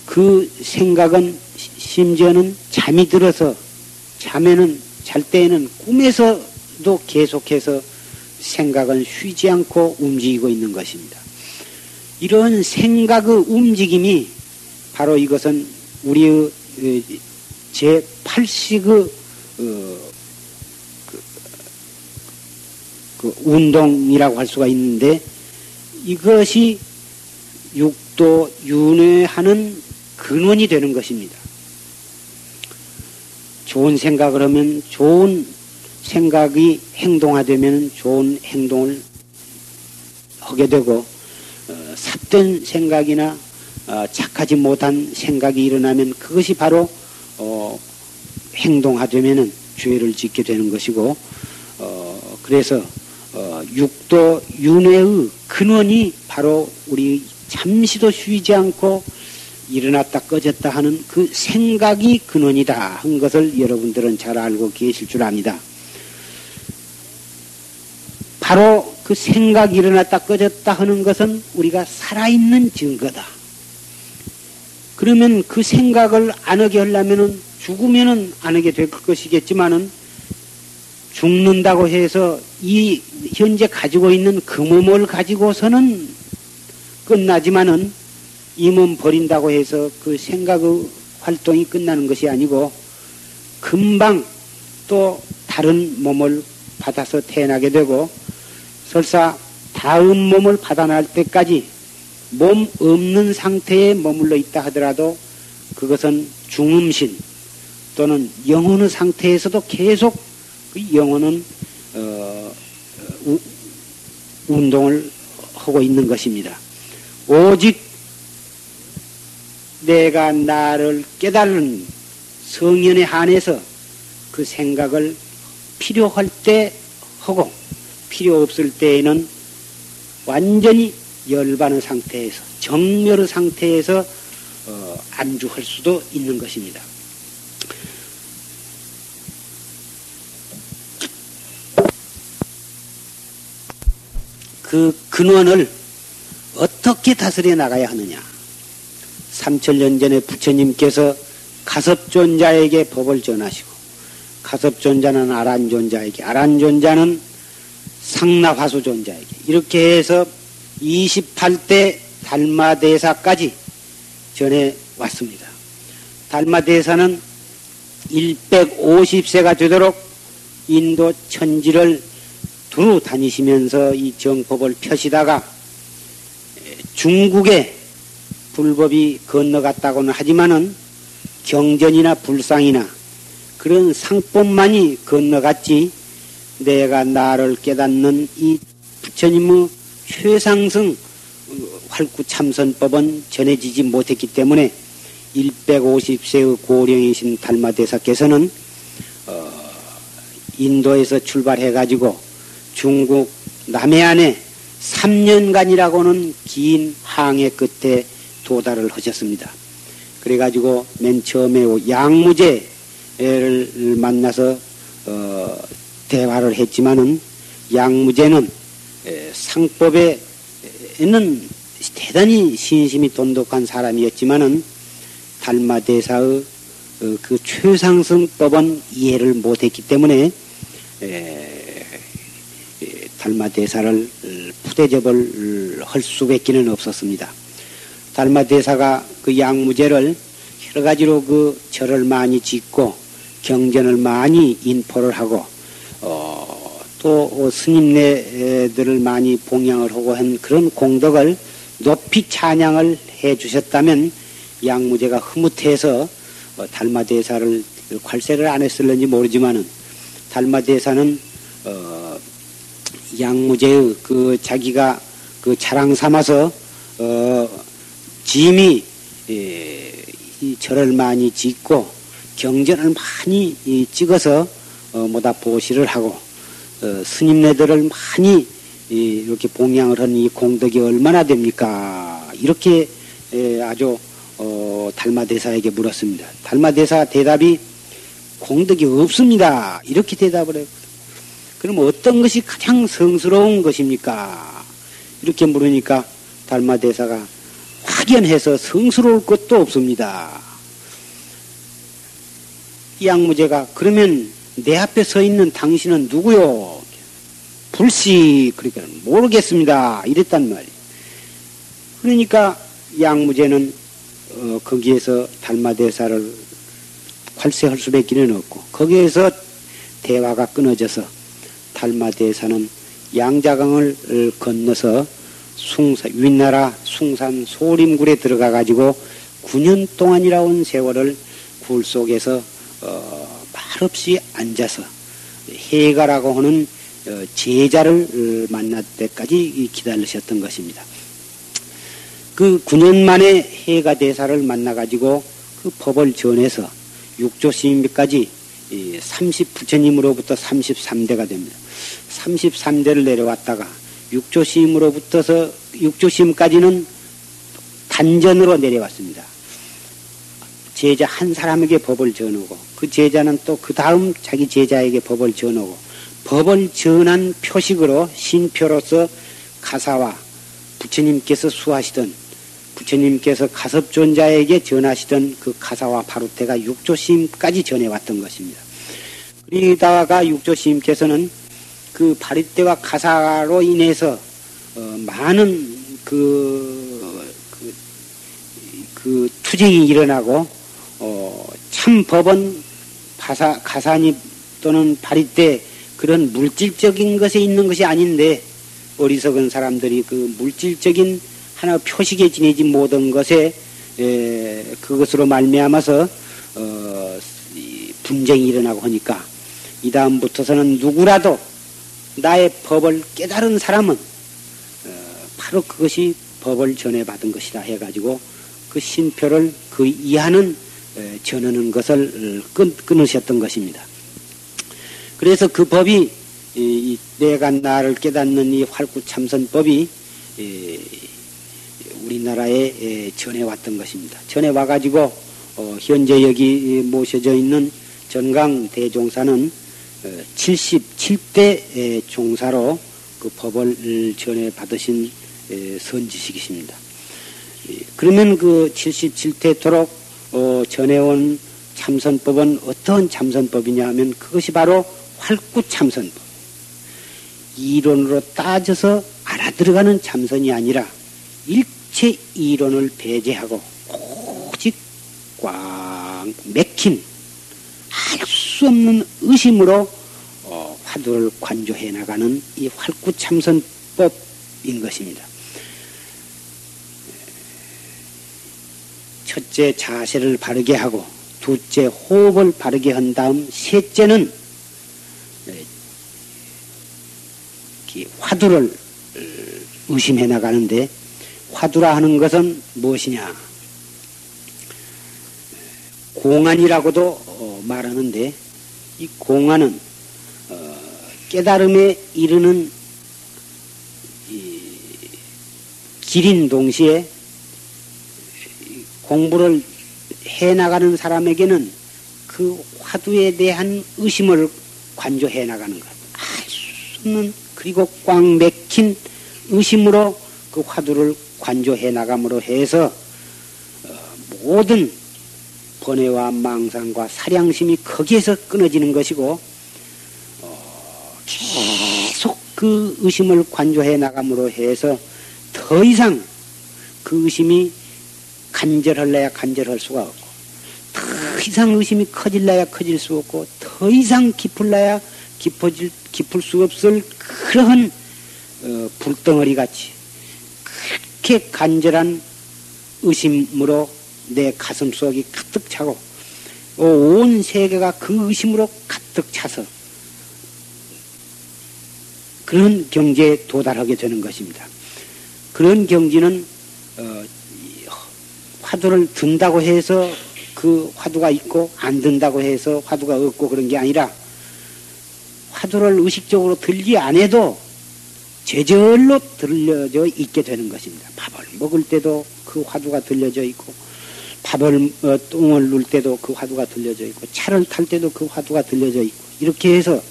그 생각은 심지어는 잠이 들어서 잘 때에는 꿈에서도 계속해서 생각은 쉬지 않고 움직이고 있는 것입니다. 이런 생각의 움직임이 바로 이것은 우리의 제8식의 그 운동이라고 할 수가 있는데, 이것이 육도 윤회하는 근원이 되는 것입니다. 좋은 생각을 하면 좋은 생각이 행동화되면 좋은 행동을 하게 되고, 삿된 생각이나 착하지 못한 생각이 일어나면 그것이 바로 행동화되면 죄를 짓게 되는 것이고, 그래서 육도 윤회의 근원이 바로 우리 잠시도 쉬지 않고 일어났다 꺼졌다 하는 그 생각이 근원이다 한 것을 여러분들은 잘 알고 계실 줄 압니다. 바로 그 생각이 일어났다 꺼졌다 하는 것은 우리가 살아있는 증거다. 그러면 그 생각을 안 하게 하려면은 죽으면은 안 하게 될 것이겠지만은 죽는다고 해서 이 현재 가지고 있는 그 몸을 가지고서는 끝나지만은 이 몸 버린다고 해서 그 생각의 활동이 끝나는 것이 아니고 금방 또 다른 몸을 받아서 태어나게 되고 설사 다음 몸을 받아날 때까지 몸 없는 상태에 머물러 있다 하더라도 그것은 중음신 또는 영혼의 상태에서도 계속 그 영혼은 운동을 하고 있는 것입니다. 오직 내가 나를 깨달은 성현에 한해서 그 생각을 필요할 때 하고 필요 없을 때에는 완전히 열반의 상태에서 정멸의 상태에서 안주할 수도 있는 것입니다. 그 근원을 어떻게 다스려 나가야 하느냐. 3000년 전에 부처님께서 가섭존자에게 법을 전하시고 가섭존자는 아란존자에게 아란존자는 상나화수존자에게 이렇게 해서 28대 달마대사까지 전해 왔습니다. 달마대사는 150세가 되도록 인도 천지를 두루 다니시면서 이 정법을 펴시다가 중국에 불법이 건너갔다고는 하지만은 경전이나 불상이나 그런 상법만이 건너갔지 내가 나를 깨닫는 이 부처님의 최상승 활구참선법은 전해지지 못했기 때문에 150세의 고령이신 달마대사께서는 인도에서 출발해가지고 중국 남해안에 3년간이라고는 긴 항해 끝에 도달을 하셨습니다. 그래가지고 맨 처음에 양무제를 만나서 대화를 했지만은 양무제는 상법에는 대단히 신심이 돈독한 사람이었지만은 달마대사의 그 최상승법은 이해를 못했기 때문에 달마대사를 푸대접을 할 수밖에는 없었습니다. 달마대사가 그 양무제를 여러 가지로 그 절을 많이 짓고 경전을 많이 인포를 하고 또 스님네들을 많이 봉양을 하고 한 그런 공덕을 높이 찬양을 해 주셨다면 양무제가 흐뭇해서 달마대사를 괄세를 안 했을는지 모르지만은 달마대사는 양무제의 그 자기가 그 자랑 삼아서 짐이 이 절을 많이 짓고 경전을 많이 찍어서 뭐다 보시를 하고 스님네들을 많이 이렇게 봉양을 한 이 공덕이 얼마나 됩니까? 이렇게 아주 달마대사에게 물었습니다. 달마대사 대답이 공덕이 없습니다. 이렇게 대답을 했거든요. 그럼 어떤 것이 가장 성스러운 것입니까? 이렇게 물으니까 달마대사가 확연해서 성스러울 것도 없습니다. 이 양무제가 그러면 내 앞에 서 있는 당신은 누구요? 불씨 그러니까 모르겠습니다. 이랬단 말이에요. 그러니까 양무제는 거기에서 달마대사를 괄세할 수밖에는 없고 거기에서 대화가 끊어져서 달마대사는 양자강을 건너서 윗나라 숭산 소림굴에 들어가 가지고 9년 동안이라온 세월을 굴 속에서 말없이 앉아서 해가라고 하는 제자를 만날 때까지 기다리셨던 것입니다. 그 9년 만에 해가 대사를 만나 가지고 그 법을 전해서 육조스님까지 30부처님으로부터 33대가 됩니다. 33대를 내려왔다가 육조스님으로부터서 육조스님까지는 단전으로 내려왔습니다. 제자 한 사람에게 법을 전하고 그 제자는 또 그 다음 자기 제자에게 법을 전하고 법을 전한 표식으로 신표로서 가사와 부처님께서 수하시던 부처님께서 가섭존자에게 전하시던 그 가사와 바루테가 육조스님까지 전해왔던 것입니다. 그러다가 육조스님께서는 그 바루테와 가사로 인해서 많은 그 투쟁이 일어나고 참 법은 가사니 또는 바리떼 그런 물질적인 것에 있는 것이 아닌데 어리석은 사람들이 그 물질적인 하나 표식에 지내지 못한 것에 그것으로 말미암아서 분쟁이 일어나고 하니까 이 다음부터서는 누구라도 나의 법을 깨달은 사람은 바로 그것이 법을 전해받은 것이다 해가지고 그 신표를 그 이하는 전하는 것을 끊으셨던 것입니다. 그래서 그 법이 내가 나를 깨닫는 이 활구참선법이 우리나라에 전해왔던 것입니다. 전해와가지고 현재 여기 모셔져 있는 전강 대종사는 77대 종사로 그 법을 전해받으신 선지식이십니다. 그러면 그 77대토록 전해온 참선법은 어떤 참선법이냐 하면 그것이 바로 활구참선법. 이론으로 따져서 알아들어가는 참선이 아니라 일체 이론을 배제하고 오직 꽉 맥힌 알 수 없는 의심으로 화두를 관조해 나가는 이 활구참선법인 것입니다. 첫째 자세를 바르게 하고 둘째 호흡을 바르게 한 다음 셋째는 화두를 의심해 나가는데 화두라 하는 것은 무엇이냐? 공안이라고도 말하는데 이 공안은 깨달음에 이르는 길인 동시에 공부를 해나가는 사람에게는 그 화두에 대한 의심을 관조해 나가는 것. 알 수 없는 그리고 꽉 맥힌 의심으로 그 화두를 관조해 나감으로 해서 모든 번뇌와 망상과 사량심이 거기에서 끊어지는 것이고 계속 그 의심을 관조해 나감으로 해서 더 이상 그 의심이 간절할래야 간절할 수가 없고 더 이상 의심이 커질래야 커질 수 없고 더 이상 깊을래야 깊을 수 없을 그러한 불덩어리 같이 그렇게 간절한 의심으로 내 가슴 속이 가득 차고 온 세계가 그 의심으로 가득 차서 그런 경지에 도달하게 되는 것입니다. 그런 경지는 화두를 든다고 해서 그 화두가 있고 안 든다고 해서 화두가 없고 그런 게 아니라 화두를 의식적으로 들지 않아도 제절로 들려져 있게 되는 것입니다. 밥을 먹을 때도 그 화두가 들려져 있고 똥을 눌 때도 그 화두가 들려져 있고 차를 탈 때도 그 화두가 들려져 있고 이렇게 해서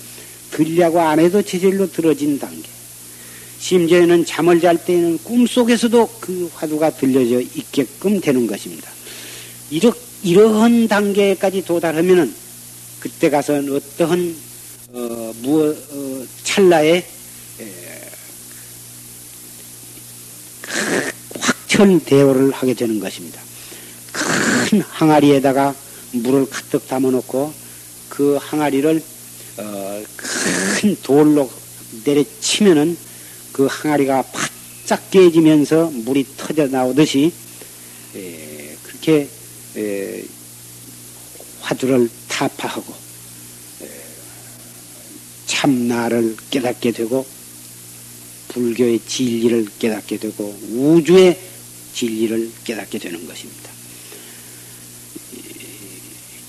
들려고 안 해도 제절로 들어진 단계. 심지어는 잠을 잘 때는 꿈속에서도 그 화두가 들려져 있게끔 되는 것입니다. 이러한 단계까지 도달하면은 그때 가서는 어떠한 찰나에 확철 대오를 하게 되는 것입니다. 큰 항아리에다가 물을 가득 담아놓고 그 항아리를 큰 돌로 내려치면은 그 항아리가 바짝 깨지면서 물이 터져 나오듯이 그렇게 화두를 타파하고 참나를 깨닫게 되고 불교의 진리를 깨닫게 되고 우주의 진리를 깨닫게 되는 것입니다.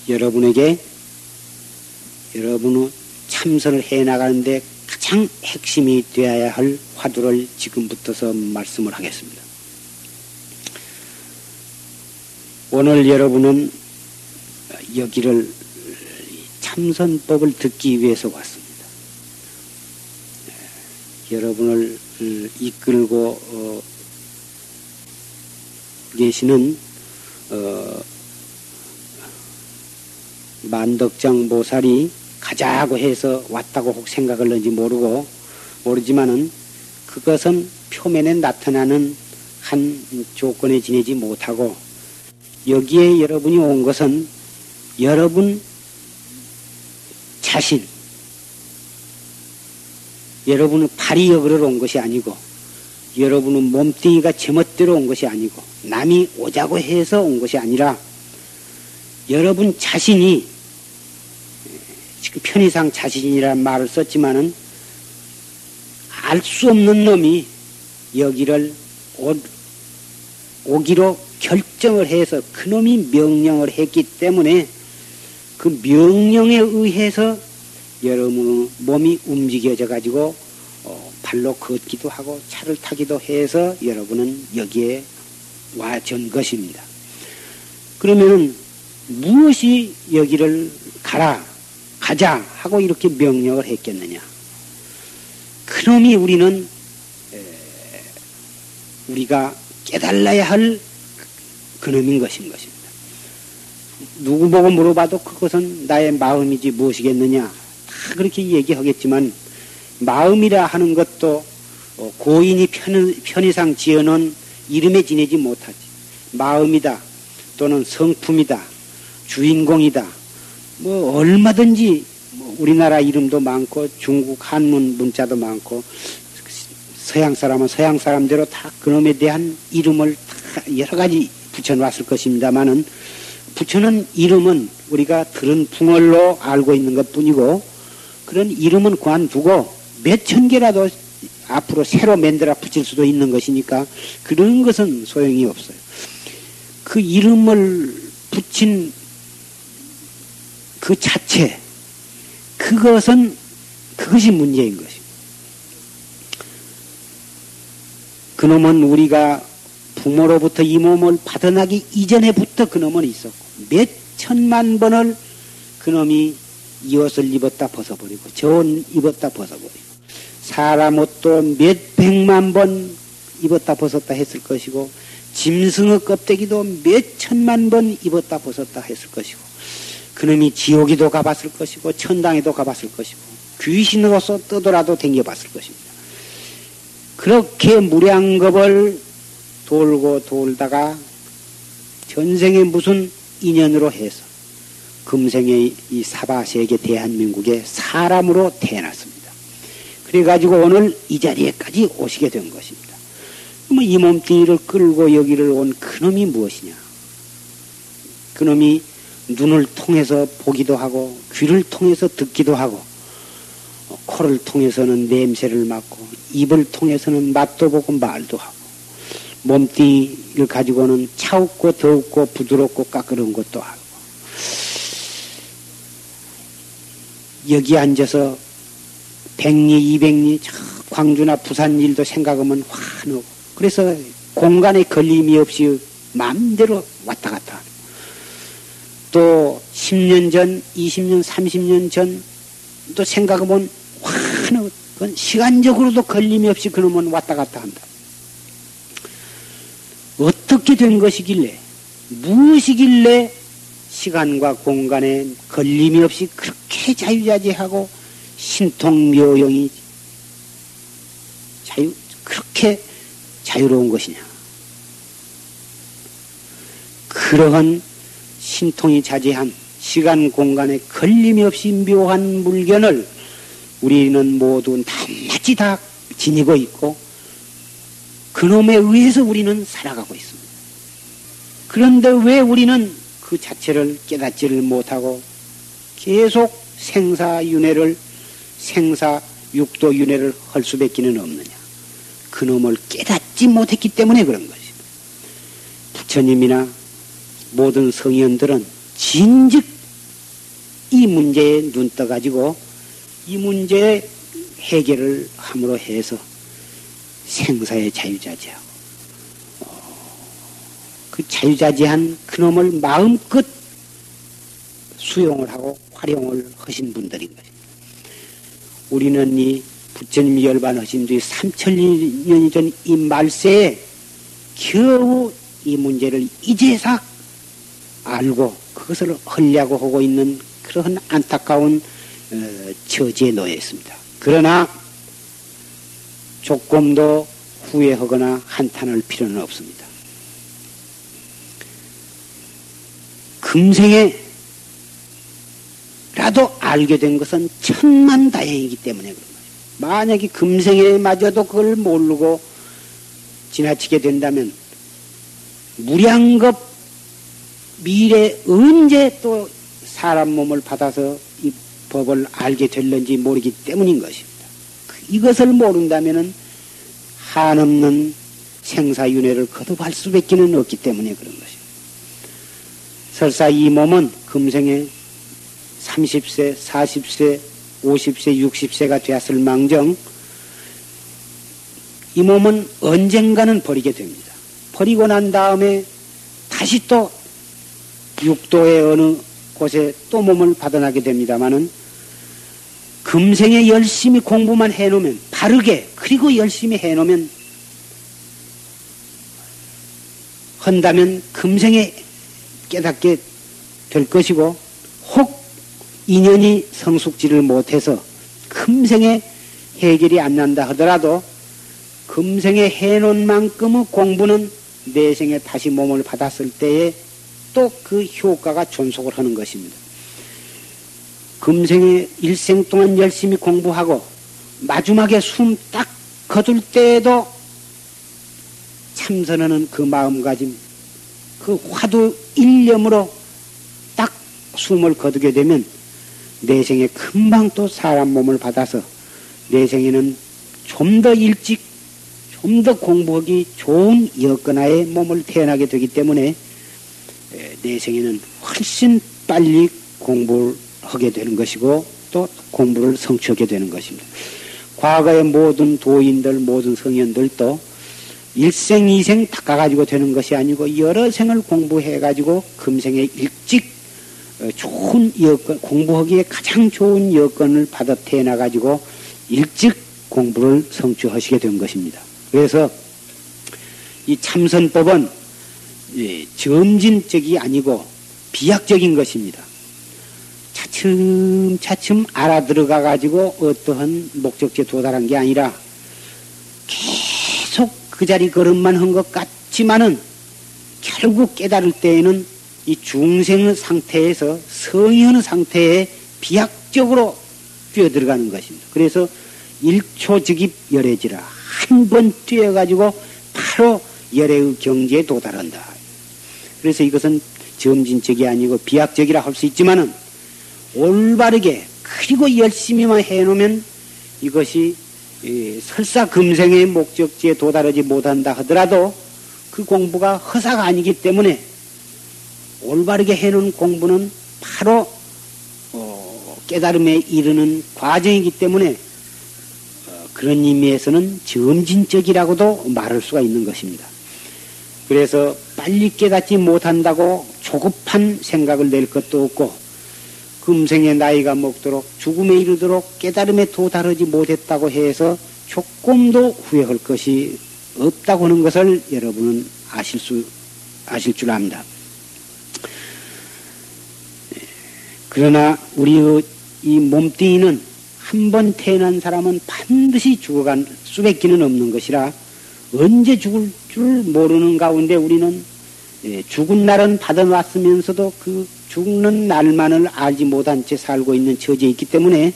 여러분에게 여러분의 참선을 해나가는데 가장 핵심이 되어야 할 화두를 지금부터서 말씀을 하겠습니다. 오늘 여러분은 여기를 참선법을 듣기 위해서 왔습니다. 여러분을 이끌고 계시는 만덕장 보살이 가자고 해서 왔다고 혹 생각을 하는지 모르지만은 그것은 표면에 나타나는 한 조건에 지내지 못하고 여기에 여러분이 온 것은 여러분 자신, 여러분은 발이 여기로 온 것이 아니고 여러분은 몸뚱이가 제멋대로 온 것이 아니고 남이 오자고 해서 온 것이 아니라 여러분 자신이, 지금 편의상 자신이라는 말을 썼지만은 알 수 없는 놈이 여기를 오기로 결정을 해서 그놈이 명령을 했기 때문에 그 명령에 의해서 여러분의 몸이 움직여져 가지고 발로 걷기도 하고 차를 타기도 해서 여러분은 여기에 와전 것입니다. 그러면은 무엇이 여기를 가자 하고 이렇게 명령을 했겠느냐? 그놈이 우리가 깨달아야 할 그놈인 것입니다. 누구 보고 물어봐도 그것은 나의 마음이지 무엇이겠느냐? 다 그렇게 얘기하겠지만 마음이라 하는 것도 고인이 편의상 지어놓은 이름에 지내지 못하지. 마음이다 또는 성품이다 주인공이다 뭐 얼마든지 우리나라 이름도 많고 중국 한문 문자도 많고 서양 사람은 서양 사람대로 다 그놈에 대한 이름을 다 여러 가지 붙여놨을 것입니다만은 붙여놓은 이름은 우리가 들은 풍월로 알고 있는 것 뿐이고 그런 이름은 그만두고 몇천 개라도 앞으로 새로 만들어 붙일 수도 있는 것이니까 그런 것은 소용이 없어요. 그 이름을 붙인 그 자체 그것이 문제인 것입니다. 그놈은 우리가 부모로부터 이 몸을 받아나기 이전에부터 그놈은 있었고 몇 천만 번을 그놈이 이 옷을 입었다 벗어버리고 저 옷 입었다 벗어버리고 사람 옷도 몇 백만 번 입었다 벗었다 했을 것이고 짐승의 껍데기도 몇 천만 번 입었다 벗었다 했을 것이고 그놈이 지옥에도 가봤을 것이고 천당에도 가봤을 것이고 귀신으로서 떠돌아도 댕겨봤을 것입니다. 그렇게 무량겁을 돌고 돌다가 전생에 무슨 인연으로 해서 금생에 이 사바세계 대한민국에 사람으로 태어났습니다. 그래가지고 오늘 이 자리에까지 오시게 된 것입니다. 이 몸뚱이를 끌고 여기를 온 그놈이 무엇이냐? 그놈이 눈을 통해서 보기도 하고 귀를 통해서 듣기도 하고 코를 통해서는 냄새를 맡고 입을 통해서는 맛도 보고 말도 하고 몸뚱이를 가지고는 차갑고 더웁고 부드럽고 까끄러운 것도 하고 여기 앉아서 100리 200리 광주나 부산 일도 생각하면 환하고 그래서 공간에 걸림이 없이 마음대로 왔다 갔다 하고 또 10년 전, 20년, 30년 전 또 생각하면 환하고 시간적으로도 걸림이 없이 그놈은 왔다 갔다 한다. 어떻게 된 것이길래 무엇이길래 시간과 공간에 걸림이 없이 그렇게 자유자재하고 신통묘용이 그렇게 자유로운 것이냐. 그러한 신통이 자재한 시간 공간에 걸림이 없이 묘한 물견을 우리는 모두 낱낱이 다 지니고 있고 그놈에 의해서 우리는 살아가고 있습니다. 그런데 왜 우리는 그 자체를 깨닫지를 못하고 계속 생사육도윤회를 할 수밖에는 없느냐. 그놈을 깨닫지 못했기 때문에 그런 것입니다. 부처님이나 모든 성현들은 진즉 이 문제에 눈 떠가지고 이 문제의 해결을 함으로 해서 생사의 자유자재하고 그 자유자재한 그놈을 마음껏 수용을 하고 활용을 하신 분들인 거죠. 우리는 이 부처님이 열반하신 뒤 3000년이 전 이 말세에 겨우 이 문제를 이제서 알고 그것을 하려고 하고 있는 그런 안타까운 처지에 놓여 있습니다. 그러나 조금도 후회하거나 한탄할 필요는 없습니다. 금생에라도 알게 된 것은 천만다행이기 때문에 그런 거죠. 만약에 금생에마저도 그걸 모르고 지나치게 된다면 무량겁 미래 언제 또 사람 몸을 받아서 이 법을 알게 될는지 모르기 때문인 것입니다. 이것을 모른다면 한없는 생사윤회를 거듭할 수밖에 없기 때문에 그런 것입니다. 설사 이 몸은 금생에 30세, 40세, 50세, 60세가 되었을 망정 이 몸은 언젠가는 버리게 됩니다. 버리고 난 다음에 다시 또 육도의 어느 곳에 또 몸을 받아나게 됩니다마는 금생에 열심히 공부만 해놓으면 바르게 그리고 열심히 해놓으면 한다면 금생에 깨닫게 될 것이고 혹 인연이 성숙지를 못해서 금생에 해결이 안 난다 하더라도 금생에 해놓은 만큼의 공부는 내생에 다시 몸을 받았을 때에 또 그 효과가 존속을 하는 것입니다. 금생에 일생 동안 열심히 공부하고 마지막에 숨 딱 거둘 때에도 참선하는 그 마음가짐, 그 화두 일념으로 딱 숨을 거두게 되면 내생에 금방 또 사람 몸을 받아서 내생에는 좀 더 일찍 좀 더 공부하기 좋은 여건하에 몸을 태어나게 되기 때문에 내생에는 훨씬 빨리 공부를 하게 되는 것이고 또 공부를 성취하게 되는 것입니다. 과거의 모든 도인들, 모든 성현들도 일생, 이생 닦아가지고 되는 것이 아니고 여러 생을 공부해가지고 금생에 일찍 좋은 여건, 공부하기에 가장 좋은 여건을 받아 태어나가지고 일찍 공부를 성취하시게 된 것입니다. 그래서 이 참선법은 점진적이 아니고 비약적인 것입니다. 차츰차츰 알아들어가 가지고 어떠한 목적지에 도달한 게 아니라 계속 그 자리 걸음만 한 것 같지만은 결국 깨달을 때에는 이 중생의 상태에서 성현의 상태에 비약적으로 뛰어들어가는 것입니다. 그래서 1초 즉입 열애지라 한 번 뛰어가지고 바로 열애의 경지에 도달한다. 그래서 이것은 점진적이 아니고 비약적이라 할 수 있지만은 올바르게 그리고 열심히만 해놓으면 이것이 설사 금생의 목적지에 도달하지 못한다 하더라도 그 공부가 허사가 아니기 때문에 올바르게 해놓은 공부는 바로 깨달음에 이르는 과정이기 때문에 그런 의미에서는 점진적이라고도 말할 수가 있는 것입니다. 그래서 빨리 깨닫지 못한다고 조급한 생각을 낼 것도 없고 금생의 나이가 먹도록 죽음에 이르도록 깨달음에 도달하지 못했다고 해서 조금도 후회할 것이 없다고 하는 것을 여러분은 아실 줄 압니다. 그러나 우리의 이 몸뚱이는 한 번 태어난 사람은 반드시 죽어갈 수밖에 없는 것이라 언제 죽을 줄 모르는 가운데 우리는 죽은 날은 받아왔으면서도 그 죽는 날만을 알지 못한 채 살고 있는 처지에 있기 때문에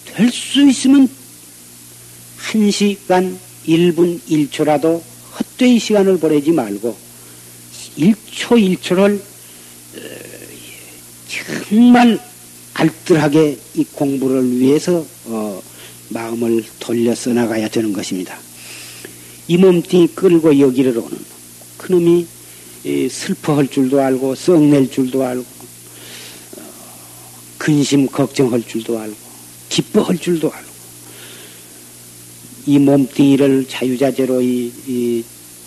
될 수 있으면 1시간 1분 1초라도 헛되이 시간을 보내지 말고 1초 1초를 정말 알뜰하게 이 공부를 위해서 마음을 돌려 써나가야 되는 것입니다. 이 몸뚱이 끌고 여기를 오는 그놈이 슬퍼할 줄도 알고 썩낼 줄도 알고 근심 걱정할 줄도 알고 기뻐할 줄도 알고 이 몸뚱이를 자유자재로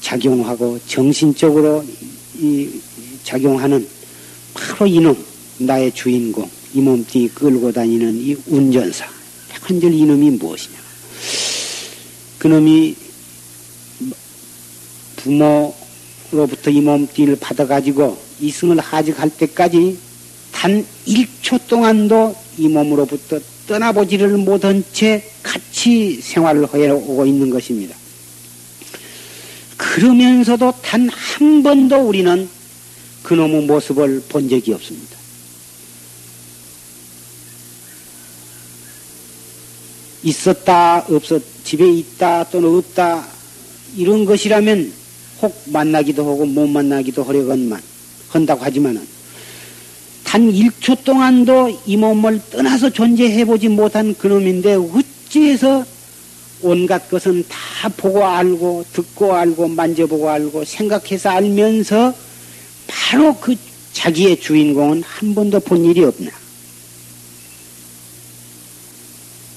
작용하고 정신적으로 작용하는 바로 이놈 나의 주인공, 이 몸뚱이 끌고 다니는 이 운전사, 한절 이놈이 무엇이냐? 그놈이 부모로부터 이 몸뚱이를 받아가지고 이승을 하직할 때까지 단 1초 동안도 이 몸으로부터 떠나보지를 못한 채 같이 생활을 해오고 있는 것입니다. 그러면서도 단 한 번도 우리는 그놈의 모습을 본 적이 없습니다. 있었다, 집에 있다 또는 없다 이런 것이라면 혹 만나기도 하고 못 만나기도 하려건만 한다고 하지만은 단 1초 동안도 이 몸을 떠나서 존재해보지 못한 그놈인데 어찌해서 온갖 것은 다 보고 알고 듣고 알고 만져보고 알고 생각해서 알면서 바로 그 자기의 주인공은 한 번도 본 일이 없나.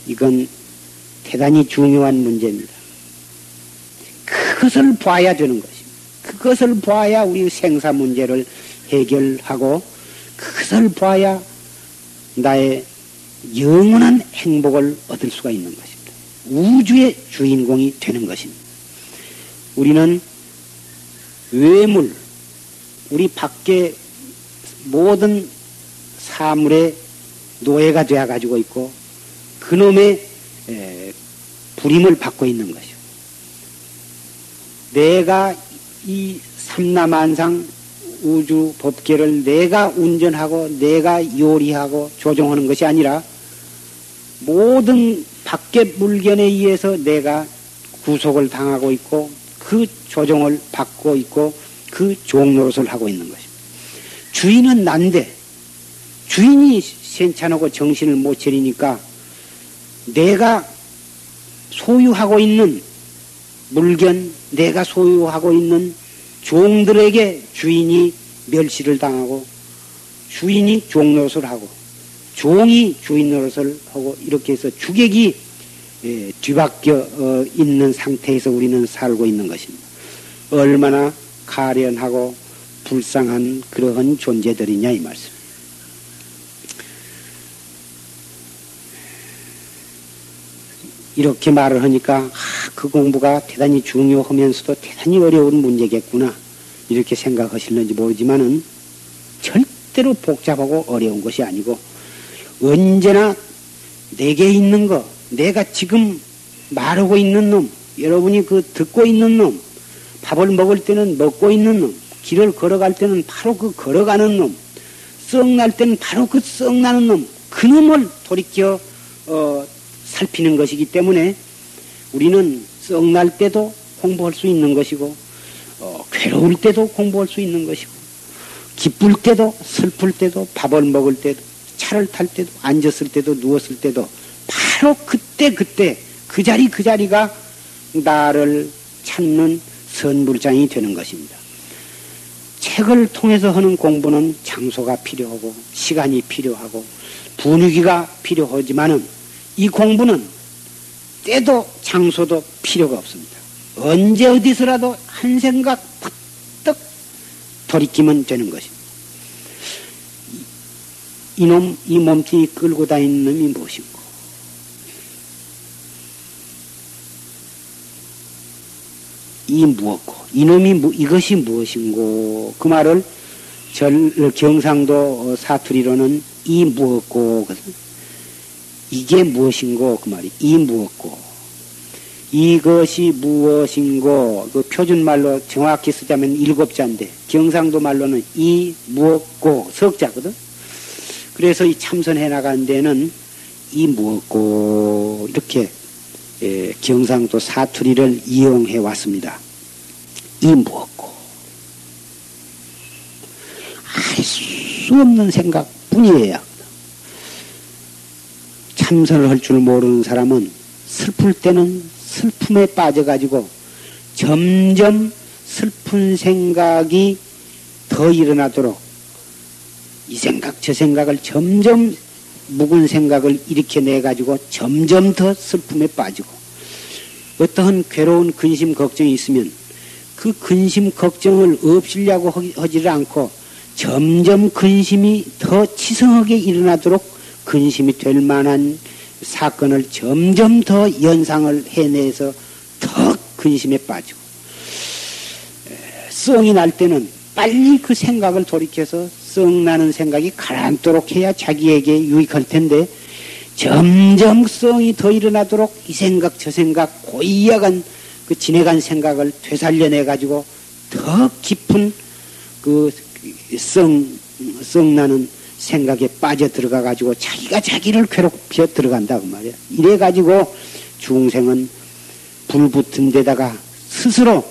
이건 대단히 중요한 문제입니다. 그것을 봐야 되는 것입니다. 그것을 봐야 우리 생사 문제를 해결하고 그것을 봐야 나의 영원한 행복을 얻을 수가 있는 것입니다. 우주의 주인공이 되는 것입니다. 우리는 외물, 우리 밖에 모든 사물의 노예가 되어가지고 있고 그놈의 부림을 받고 있는 것이요. 내가 이 삼라만상 우주 법계를 내가 운전하고 내가 요리하고 조종하는 것이 아니라 모든 밖의 물건에 의해서 내가 구속을 당하고 있고 그 조종을 받고 있고 그 종노릇을 하고 있는 것입니다. 주인은 난데 주인이 괜찮고 정신을 못 차리니까 내가 소유하고 있는 물건, 내가 소유하고 있는 종들에게 주인이 멸시를 당하고 주인이 종노릇을 하고 종이 주인 노릇을 하고 이렇게 해서 주객이 뒤바뀌어 있는 상태에서 우리는 살고 있는 것입니다. 얼마나 가련하고 불쌍한 그러한 존재들이냐 이 말씀. 이렇게 말을 하니까 그 공부가 대단히 중요하면서도 대단히 어려운 문제겠구나 이렇게 생각하실는지 모르지만은 절대로 복잡하고 어려운 것이 아니고 언제나 내게 있는 거, 내가 지금 말하고 있는 놈, 여러분이 그 듣고 있는 놈, 밥을 먹을 때는 먹고 있는 놈, 길을 걸어갈 때는 바로 그 걸어가는 놈, 썩날 때는 바로 그 썩나는 놈, 그 놈을 돌이켜 살피는 것이기 때문에 우리는 썩날 때도 공부할 수 있는 것이고 괴로울 때도 공부할 수 있는 것이고 기쁠 때도 슬플 때도 밥을 먹을 때도 차를 탈 때도 앉았을 때도 누웠을 때도 바로 그때 그 자리가 나를 찾는 선물장이 되는 것입니다. 책을 통해서 하는 공부는 장소가 필요하고 시간이 필요하고 분위기가 필요하지만은 이 공부는 때도 장소도 필요가 없습니다. 언제 어디서라도 한 생각 퍼뜩 돌이키면 되는 것입니다. 이놈, 이 몸뚱이 끌고 다니는 놈이 무엇인고? 이 무엇고? 이놈이 이것이 무엇인고? 그 말을 경상도 사투리로는 이 무엇고? 이게 무엇인고? 그 말이 이 무엇고? 이것이 무엇인고? 그 표준말로 정확히 쓰자면 7자인데 경상도 말로는 이 무엇고 석자거든. 그래서 이 참선해 나간 데는 이 무엇고 이렇게 경상도 사투리를 이용해 왔습니다. 이 무엇고 알 수 없는 생각뿐이에요. 참선을 할 줄 모르는 사람은 슬플 때는 슬픔에 빠져가지고 점점 슬픈 생각이 더 일어나도록 이 생각 저 생각을 점점 묵은 생각을 일으켜내가지고 점점 더 슬픔에 빠지고 어떠한 괴로운 근심 걱정이 있으면 그 근심 걱정을 없애려고 하지를 않고 점점 근심이 더 치성하게 일어나도록 근심이 될 만한 사건을 점점 더 연상을 해내서 더 근심에 빠지고, 썽이 날 때는 빨리 그 생각을 돌이켜서 썽 나는 생각이 가라앉도록 해야 자기에게 유익할 텐데, 점점 썽이 더 일어나도록 이 생각 저 생각 고이야간 그 지내간 생각을 되살려내 가지고 더 깊은 그 썽 나는 생각에 빠져 들어가 가지고 자기가 자기를 괴롭혀 들어간다고 말이야. 이래 가지고 중생은 불 붙은 데다가 스스로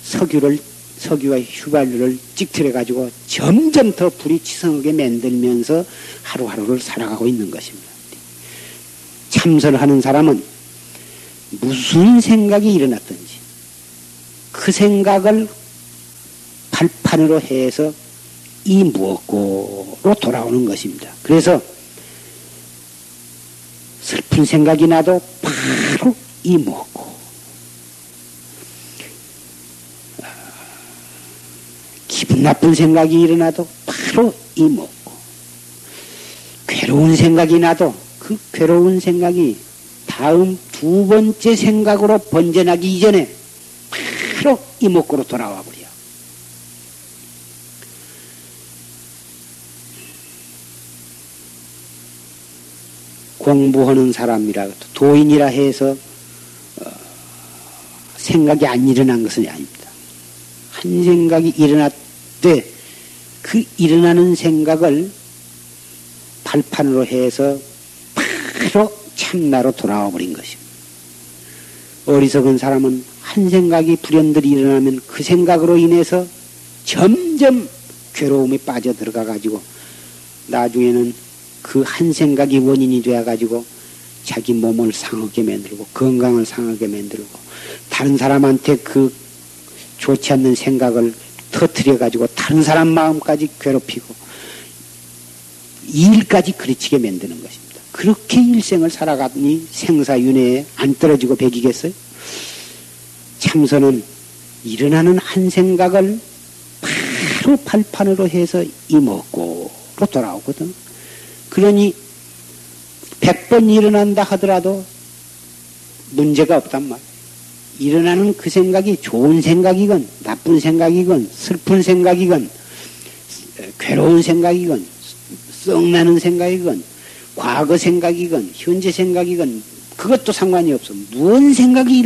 석유와 휘발유를 찍틀어 가지고 점점 더 불이 치성하게 만들면서 하루하루를 살아가고 있는 것입니다. 참선하는 사람은 무슨 생각이 일어났든지 그 생각을 발판으로 해서 이 무엇고로 돌아오는 것입니다. 그래서 슬픈 생각이 나도 바로 이 무엇고, 기분 나쁜 생각이 일어나도 바로 이 무엇고, 괴로운 생각이 나도 그 괴로운 생각이 다음 두 번째 생각으로 번져나기 이전에 바로 이목구로 돌아와 버려. 공부하는 사람이라 도인이라 해서 생각이 안 일어난 것은 아닙니다. 한 생각이 일어날 때 그 일어나는 생각을 발판으로 해서 바로 참나로 돌아와 버린 것입니다. 어리석은 사람은 한 생각이 불현들이 일어나면 그 생각으로 인해서 점점 괴로움에 빠져 들어가 가지고 나중에는 그 한 생각이 원인이 되어 가지고 자기 몸을 상하게 만들고 건강을 상하게 만들고 다른 사람한테 그 좋지 않는 생각을 터뜨려 가지고 다른 사람 마음까지 괴롭히고 일까지 그르치게 만드는 것입니다. 그렇게 일생을 살아가니 생사윤회에 안 떨어지고 배기겠어요? 참선은 일어나는 한 생각을 바로 발판으로 해서 이먹고로 돌아오거든. 그러니 100번 일어난다 하더라도 문제가 없단 말이야. 일어나는 그 생각이 좋은 생각이건 나쁜 생각이건 슬픈 생각이건 괴로운 생각이건 썩나는 생각이건 과거 생각이건 현재 생각이건 그것도 상관이 없어. 무슨 생각이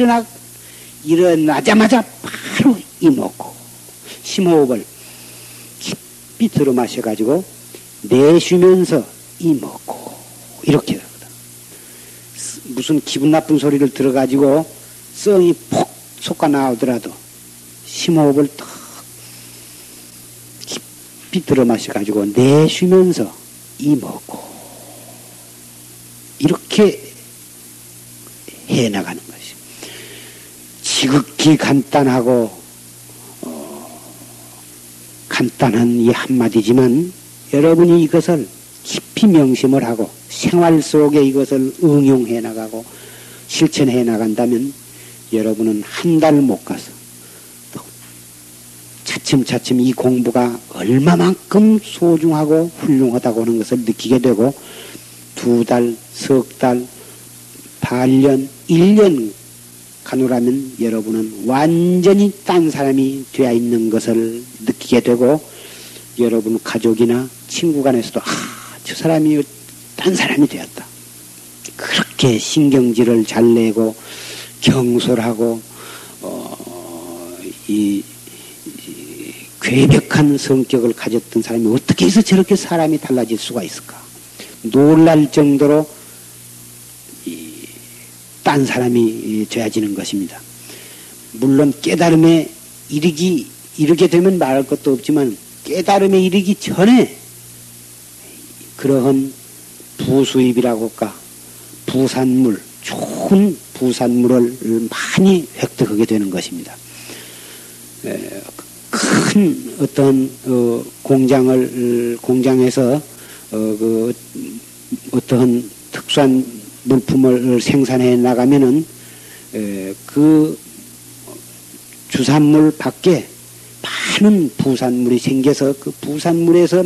일어나자마자 바로 이먹고 심호흡을 깊이 들어 마셔가지고 내쉬면서 이먹고 이렇게 하거든. 무슨 기분 나쁜 소리를 들어가지고 썽이 폭 솟아 나오더라도 심호흡을 탁 깊이 들어 마셔가지고 내쉬면서 이먹고 이렇게 해나가는 것이 지극히 간단하고 간단한 이 한마디지만 여러분이 이것을 깊이 명심을 하고 생활 속에 이것을 응용해 나가고 실천해 나간다면 여러분은 한 달 못 가서 차츰차츰 이 공부가 얼마만큼 소중하고 훌륭하다고 하는 것을 느끼게 되고 2달, 석 달, 반년, 1년 가노라면 여러분은 완전히 딴 사람이 되어 있는 것을 느끼게 되고 여러분 가족이나 친구 간에서도 저 사람이 딴 사람이 되었다. 그렇게 신경질을 잘 내고 경솔하고 이 괴벽한 성격을 가졌던 사람이 어떻게 해서 저렇게 사람이 달라질 수가 있을까? 놀랄 정도로 딴 사람이 되어지는 것입니다. 물론 깨달음에 이르게 되면 말할 것도 없지만 깨달음에 이르기 전에 그러한 부수입이라고 할까? 부산물, 좋은 부산물을 많이 획득하게 되는 것입니다. 큰 어떤 공장에서 어떠한 특수한 물품을 생산해 나가면은 그 주산물 밖에 많은 부산물이 생겨서 그 부산물에서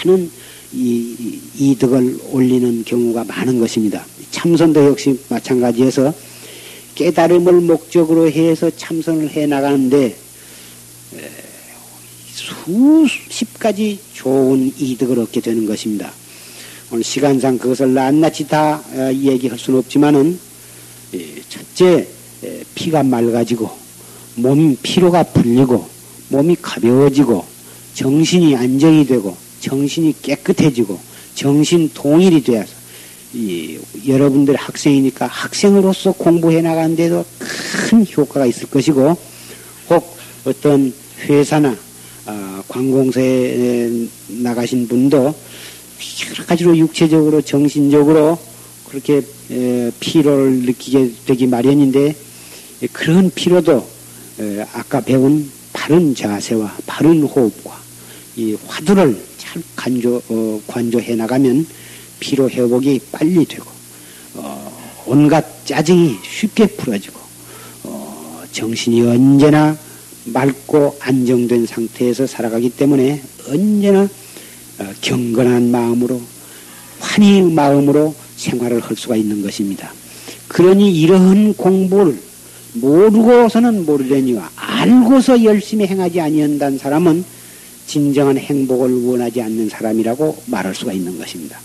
많은 이득을 올리는 경우가 많은 것입니다. 참선도 역시 마찬가지해서 깨달음을 목적으로 해서 참선을 해 나가는데 수십 가지 좋은 이득을 얻게 되는 것입니다. 오늘 시간상 그것을 낱낱이 다 얘기할 수는 없지만은 첫째, 피가 맑아지고 몸 피로가 풀리고 몸이 가벼워지고 정신이 안정이 되고 정신이 깨끗해지고 정신 동일이 되어서 여러분들 학생이니까 학생으로서 공부해 나가는데도 큰 효과가 있을 것이고 혹 어떤 회사나 관공서에 나가신 분도 여러 가지로 육체적으로 정신적으로 그렇게 피로를 느끼게 되기 마련인데 그런 피로도 아까 배운 바른 자세와 바른 호흡과 이 화두를 잘 관조해 나가면 피로 회복이 빨리 되고 온갖 짜증이 쉽게 풀어지고 정신이 언제나 맑고 안정된 상태에서 살아가기 때문에 언제나 경건한 마음으로 환희 마음으로 생활을 할 수가 있는 것입니다. 그러니 이러한 공부를 모르고서는 모르려니와 알고서 열심히 행하지 아니한다는 사람은 진정한 행복을 원하지 않는 사람이라고 말할 수가 있는 것입니다.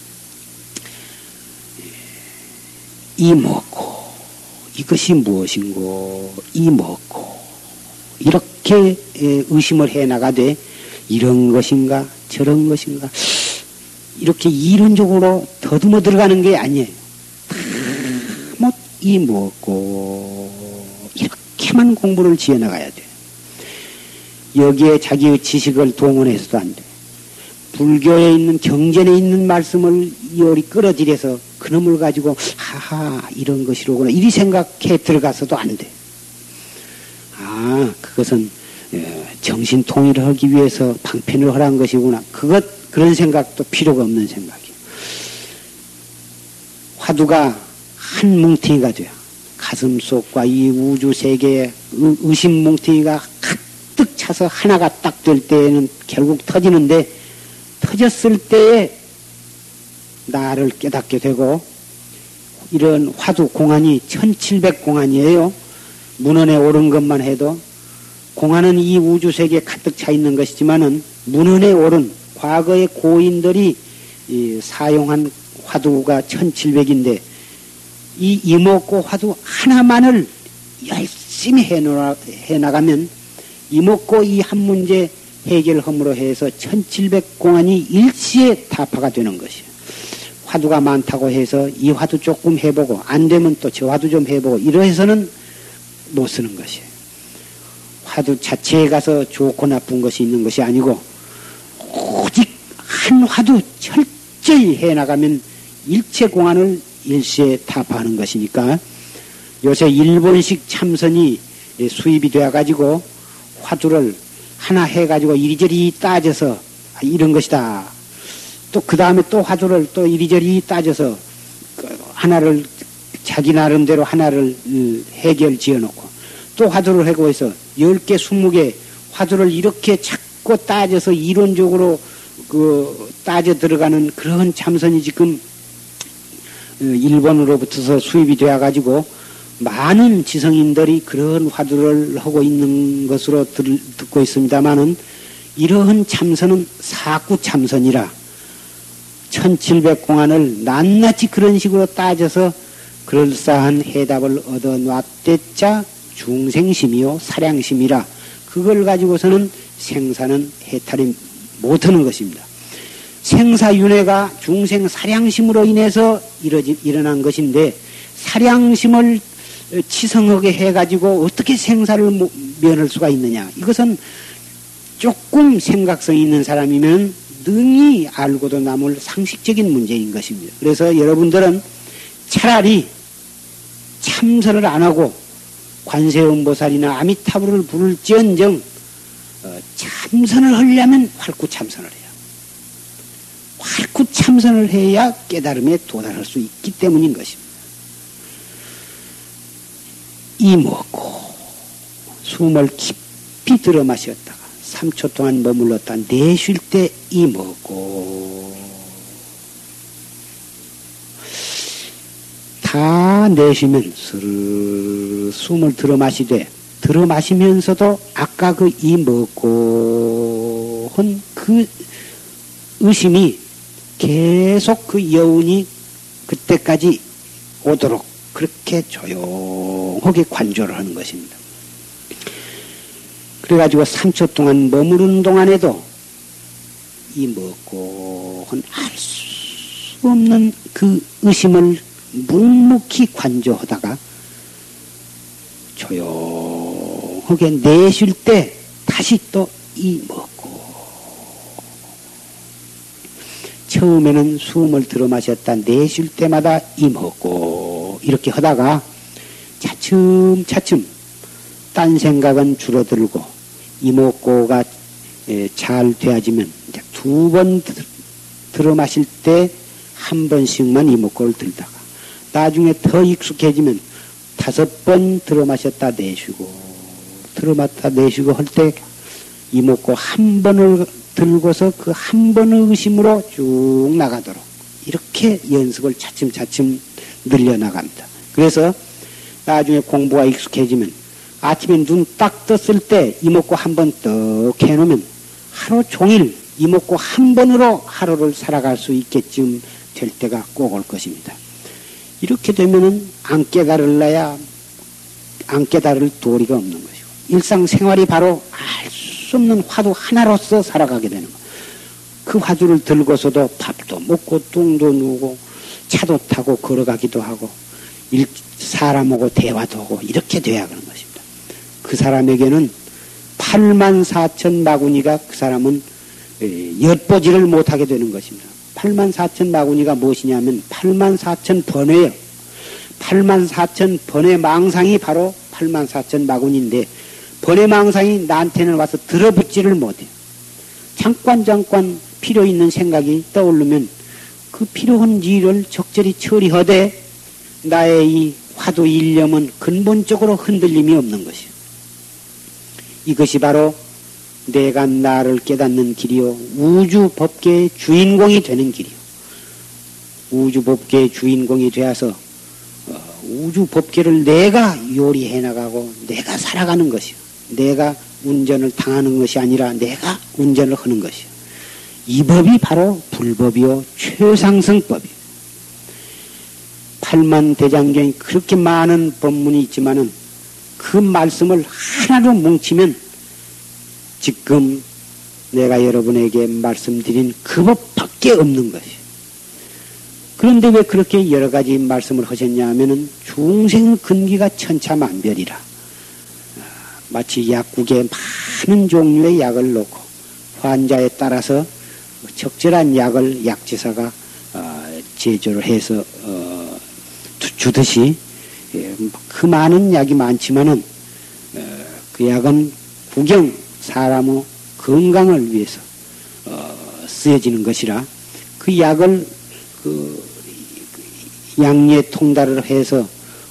이 먹고 이것이 무엇인고 이 먹고 이렇게 의심을 해 나가되 이런 것인가 저런 것인가 이렇게 이론적으로 더듬어 들어가는 게 아니에요. 뭐 이 먹고 이렇게만 공부를 지어 나가야 돼. 여기에 자기의 지식을 동원해서도 안 돼. 불교에 있는 경전에 있는 말씀을 요리 끌어들여서 그놈을 가지고 하하 이런 것이로구나 이리 생각해 들어가서도 안 돼. 그것은 정신 통일을 하기 위해서 방편을 하라는 것이구나. 그런 생각도 필요가 없는 생각이에요. 화두가 한 뭉텅이가 돼요. 가슴 속과 이 우주 세계에 의심 뭉텅이가 가득 차서 하나가 딱 될 때에는 결국 터지는데 터졌을 때에 나를 깨닫게 되고 이런 화두 공안이 1700공안이에요. 문헌에 오른 것만 해도 공안은 이 우주 세계에 가득 차 있는 것이지만은 문헌에 오른 과거의 고인들이 사용한 화두가 1700인데 이 이목고 화두 하나만을 열심히 해나가면 이목고 이 한 문제 해결함으로 해서 1700공안이 일시에 타파가 되는 것이에요. 화두가 많다고 해서 이 화두 조금 해보고 안 되면 또 저 화두 좀 해보고 이러해서는 못 쓰는 것이에요. 화두 자체에 가서 좋고 나쁜 것이 있는 것이 아니고 오직 한 화두 철저히 해나가면 일체 공안을 일시에 타파하는 것이니까 요새 일본식 참선이 수입이 되어가지고 화두를 하나 해가지고 이리저리 따져서 이런 것이다. 또 그 다음에 또 화두를 또 이리저리 따져서 하나를 자기 나름대로 하나를 해결 지어놓고 또 화두를 하고 해서 10개, 20개 화두를 이렇게 자꾸 따져서 이론적으로 따져 들어가는 그런 참선이 지금 일본으로부터서 수입이 되어가지고 많은 지성인들이 그런 화두를 하고 있는 것으로 듣고 있습니다만은 이러한 참선은 사구 참선이라 1700공안을 낱낱이 그런 식으로 따져서 그럴싸한 해답을 얻어놨댔자 중생심이요 사량심이라 그걸 가지고서는 생사는 해탈이 못하는 것입니다. 생사윤회가 중생 사량심으로 인해서 일어난 것인데 사량심을 치성하게 해가지고 어떻게 생사를 면할 수가 있느냐. 이것은 조금 생각성 있는 사람이면 능히 알고도 남을 상식적인 문제인 것입니다. 그래서 여러분들은 차라리 참선을 안 하고 관세음보살이나 아미타불을 부를지언정 참선을 하려면 활구참선을 해요. 활구참선을 해야 깨달음에 도달할 수 있기 때문인 것입니다. 이 먹고 숨을 깊이 들어 마셨다가 3초 동안 머물렀다 내쉴 때 이 먹고 다 내쉬면 스르르 숨을 들어 마시되 들어 마시면서도 아까 그 이 먹고 한 그 의심이 계속 그 여운이 그때까지 오도록 그렇게 조용하게 관조를 하는 것입니다. 그래가지고 3초 동안 머무르는 동안에도 이 먹고 알 수 없는 그 의심을 묵묵히 관조하다가 조용하게 내쉴 때 다시 또 이 먹고 처음에는 숨을 들어 마셨다 내쉴 때마다 이 먹고 이렇게 하다가 차츰차츰 딴 생각은 줄어들고 이 먹고가 잘 되어지면 두 번 들어 마실 때 한 번씩만 이 먹고를 들다가 나중에 더 익숙해지면 5번 들어 마셨다 내쉬고 들어 마셨다 내쉬고 할 때 이 먹고 한 번을 들고서 그 한 번의 의심으로 쭉 나가도록 이렇게 연습을 차츰차츰 늘려나갑니다. 그래서 나중에 공부가 익숙해지면 아침에 눈 딱 떴을 때 이목구 한 번 떡 해놓으면 하루 종일 이목구 한 번으로 하루를 살아갈 수 있게쯤 될 때가 꼭 올 것입니다. 이렇게 되면은 안 깨달을래야 안 깨달을 도리가 없는 것이고 일상생활이 바로 알 수 없는 화두 하나로서 살아가게 되는 것. 그 화두를 들고서도 밥도 먹고 똥도 누고 차도 타고 걸어가기도 하고 사람하고 대화도 하고 이렇게 돼야 하는 것입니다. 그 사람에게는 84,000 마구니가 그 사람은 엿보지를 못하게 되는 것입니다. 84,000 마구니가 무엇이냐면 84,000 번뇌예요. 84,000 번뇌 망상이 바로 84,000 마구니인데 번뇌 망상이 나한테는 와서 들어붙지를 못해요. 잠깐 필요 있는 생각이 떠오르면 그 필요한 일을 적절히 처리하되 나의 이 화두 일념은 근본적으로 흔들림이 없는 것이요. 이것이 바로 내가 나를 깨닫는 길이요. 우주 법계의 주인공이 되는 길이요. 우주 법계의 주인공이 되어서 우주 법계를 내가 요리해 나가고 내가 살아가는 것이요. 내가 운전을 당하는 것이 아니라 내가 운전을 하는 것이요. 이 법이 바로 불법이요. 최상승법이요. 팔만대장경에 그렇게 많은 법문이 있지만은 그 말씀을 하나로 뭉치면 지금 내가 여러분에게 말씀드린 그 법밖에 없는 것이에요. 그런데 왜 그렇게 여러 가지 말씀을 하셨냐 하면은 중생 근기가 천차만별이라 마치 약국에 많은 종류의 약을 넣고 환자에 따라서 적절한 약을 약제사가 제조를 해서 주듯이 그 많은 약이 많지만은 그 약은 구경 사람의 건강을 위해서 쓰여지는 것이라 그 약을 그 양리에 통달을 해서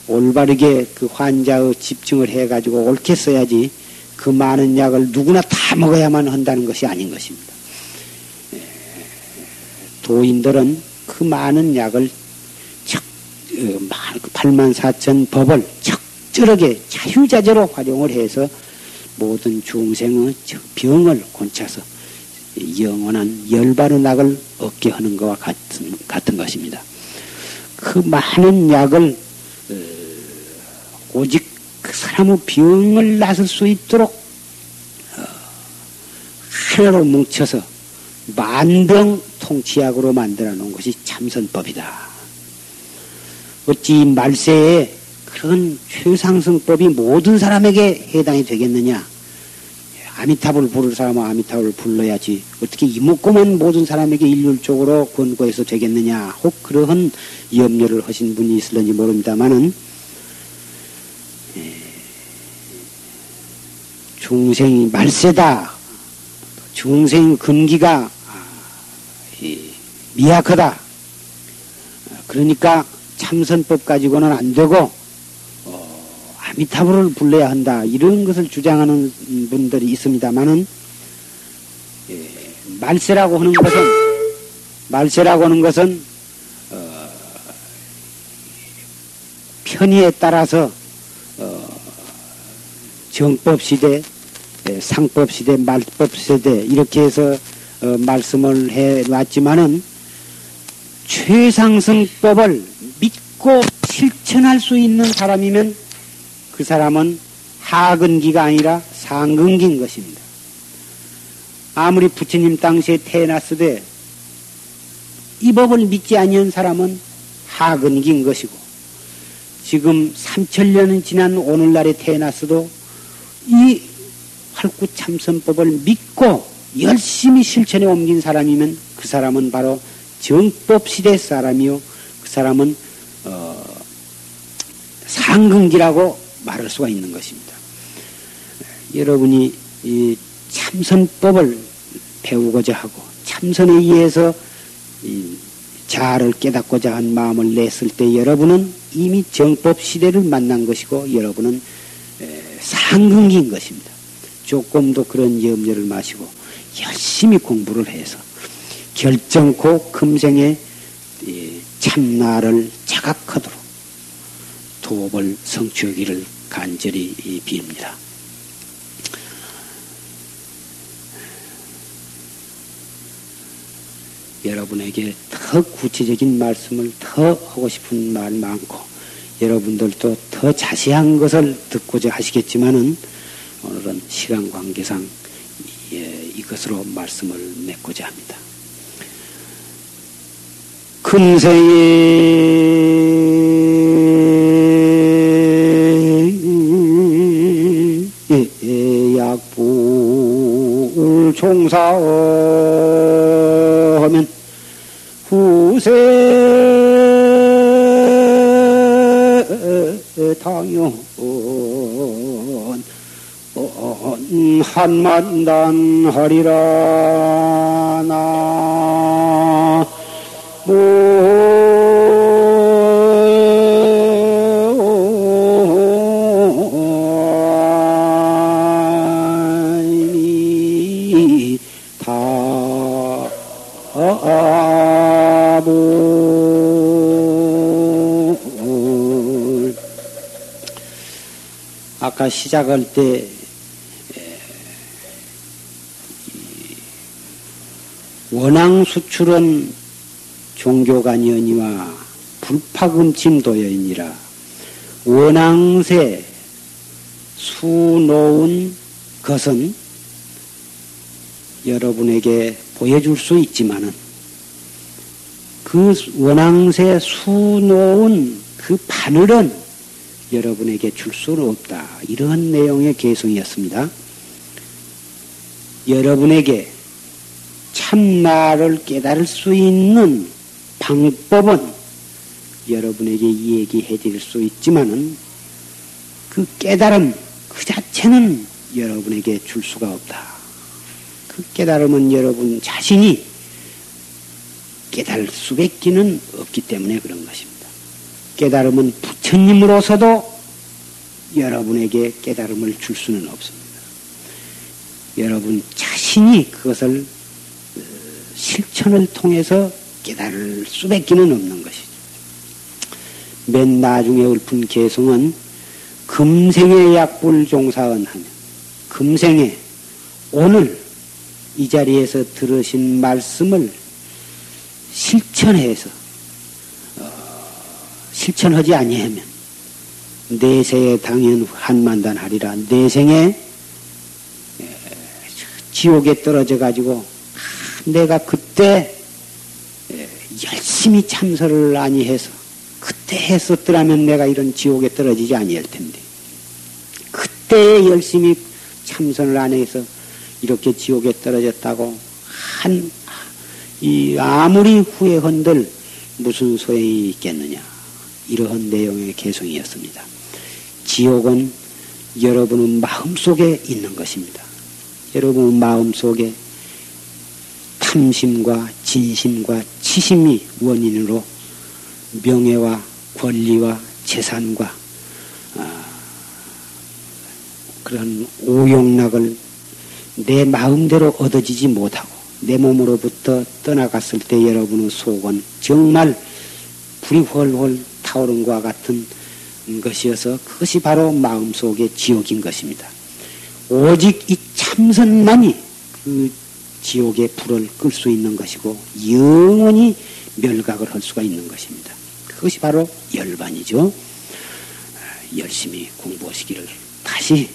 올바르게 그 환자의 집중을 해가지고 옳게 써야지 그 많은 약을 누구나 다 먹어야만 한다는 것이 아닌 것입니다. 도인들은 그 많은 약을 84,000 법을 적절하게 자유자재로 활용을 해서 모든 중생의 병을 곤차서 영원한 열바른 낙을 얻게 하는 것과 같은 것입니다. 그 많은 약을 오직 그 사람의 병을 낫을 수 있도록 하나로 뭉쳐서 만병통치약으로 만들어 놓은 것이 참선법이다. 어찌 말세에 그런 최상승법이 모든 사람에게 해당이 되겠느냐? 아미타불을 부를 사람은 아미타불을 불러야지 어떻게 이목구만 모든 사람에게 일률적으로 권고해서 되겠느냐? 혹 그러한 염려를 하신 분이 있을는지 모릅니다만은 중생이 말세다. 중생 근기가 미약하다. 그러니까 참선법 가지고는 안 되고 아미타불을 불러야 한다. 이런 것을 주장하는 분들이 있습니다만은 말세라고 하는 것은 편의에 따라서 정법시대, 상법시대, 말법시대 이렇게 해서 말씀을 해왔지만은 최상승법을 믿고 실천할 수 있는 사람이면 그 사람은 하근기가 아니라 상근기인 것입니다. 아무리 부처님 당시에 태어났으되 이 법을 믿지 아니한 사람은 하근기인 것이고 지금 3000년이 지난 오늘날에 태어났어도 이 활구참선법을 믿고 열심히 실천에 옮긴 사람이면 그 사람은 바로 정법시대 사람이요 그 사람은 상근기라고 말할 수가 있는 것입니다. 여러분이 이 참선법을 배우고자 하고 참선에 의해서 이 자아를 깨닫고자 한 마음을 냈을 때 여러분은 이미 정법시대를 만난 것이고 여러분은 상근기인 것입니다. 조금도 그런 염려를 마시고 열심히 공부를 해서 결정코 금생에 참나를 자각하도록 도업을 성취하기를 간절히 빕니다. 여러분에게 더 구체적인 말씀을 더 하고 싶은 말 많고 여러분들도 더 자세한 것을 듣고자 하시겠지만은 오늘은 시간 관계상 이것으로 말씀을 맺고자 합니다. 금세의 약불 종사하면 후세 당연 한만단하리라 나 아까 시작할 때 원앙수출은 종교간여니와 불파금침도여이니라. 원앙새 수놓은 것은 여러분에게 보여줄 수 있지만은 그 원앙새 수놓은 그 바늘은 여러분에게 줄 수는 없다. 이런 내용의 개성이었습니다. 여러분에게 참나를 깨달을 수 있는 방법은 여러분에게 얘기해 드릴 수 있지만은 그 깨달음 그 자체는 여러분에게 줄 수가 없다. 그 깨달음은 여러분 자신이 깨달을 수밖에는 없기 때문에 그런 것입니다. 깨달음은 부처님으로서도 여러분에게 깨달음을 줄 수는 없습니다. 여러분 자신이 그것을 실천을 통해서 깨달을 수밖에는 없는 것이죠. 맨 나중에 읊은 개성은 금생의 약불 종사은 하면 금생에 오늘 이 자리에서 들으신 말씀을 실천해서 실천하지 아니하면 내세에 당연 한만단하리라. 내생에 지옥에 떨어져 가지고 내가 그때 열심히 참선을 아니해서 그때 했었더라면 내가 이런 지옥에 떨어지지 아니할 텐데 그때 열심히 참선을 안 해서 이렇게 지옥에 떨어졌다고 아무리 후회한들 무슨 소용이 있겠느냐. 이러한 내용의 개성이었습니다. 지옥은 여러분의 마음속에 있는 것입니다. 여러분의 마음속에 탐심과 진심과 치심이 원인으로 명예와 권리와 재산과 그런 오욕락을 내 마음대로 얻어지지 못하고 내 몸으로부터 떠나갔을 때 여러분의 속은 정말 불이 훨훨 타오른 것과 같은 것이어서 그것이 바로 마음속의 지옥인 것입니다. 오직 이 참선만이 그 지옥의 불을 끌 수 있는 것이고 영원히 멸각을 할 수가 있는 것입니다. 그것이 바로 열반이죠. 열심히 공부하시기를 다시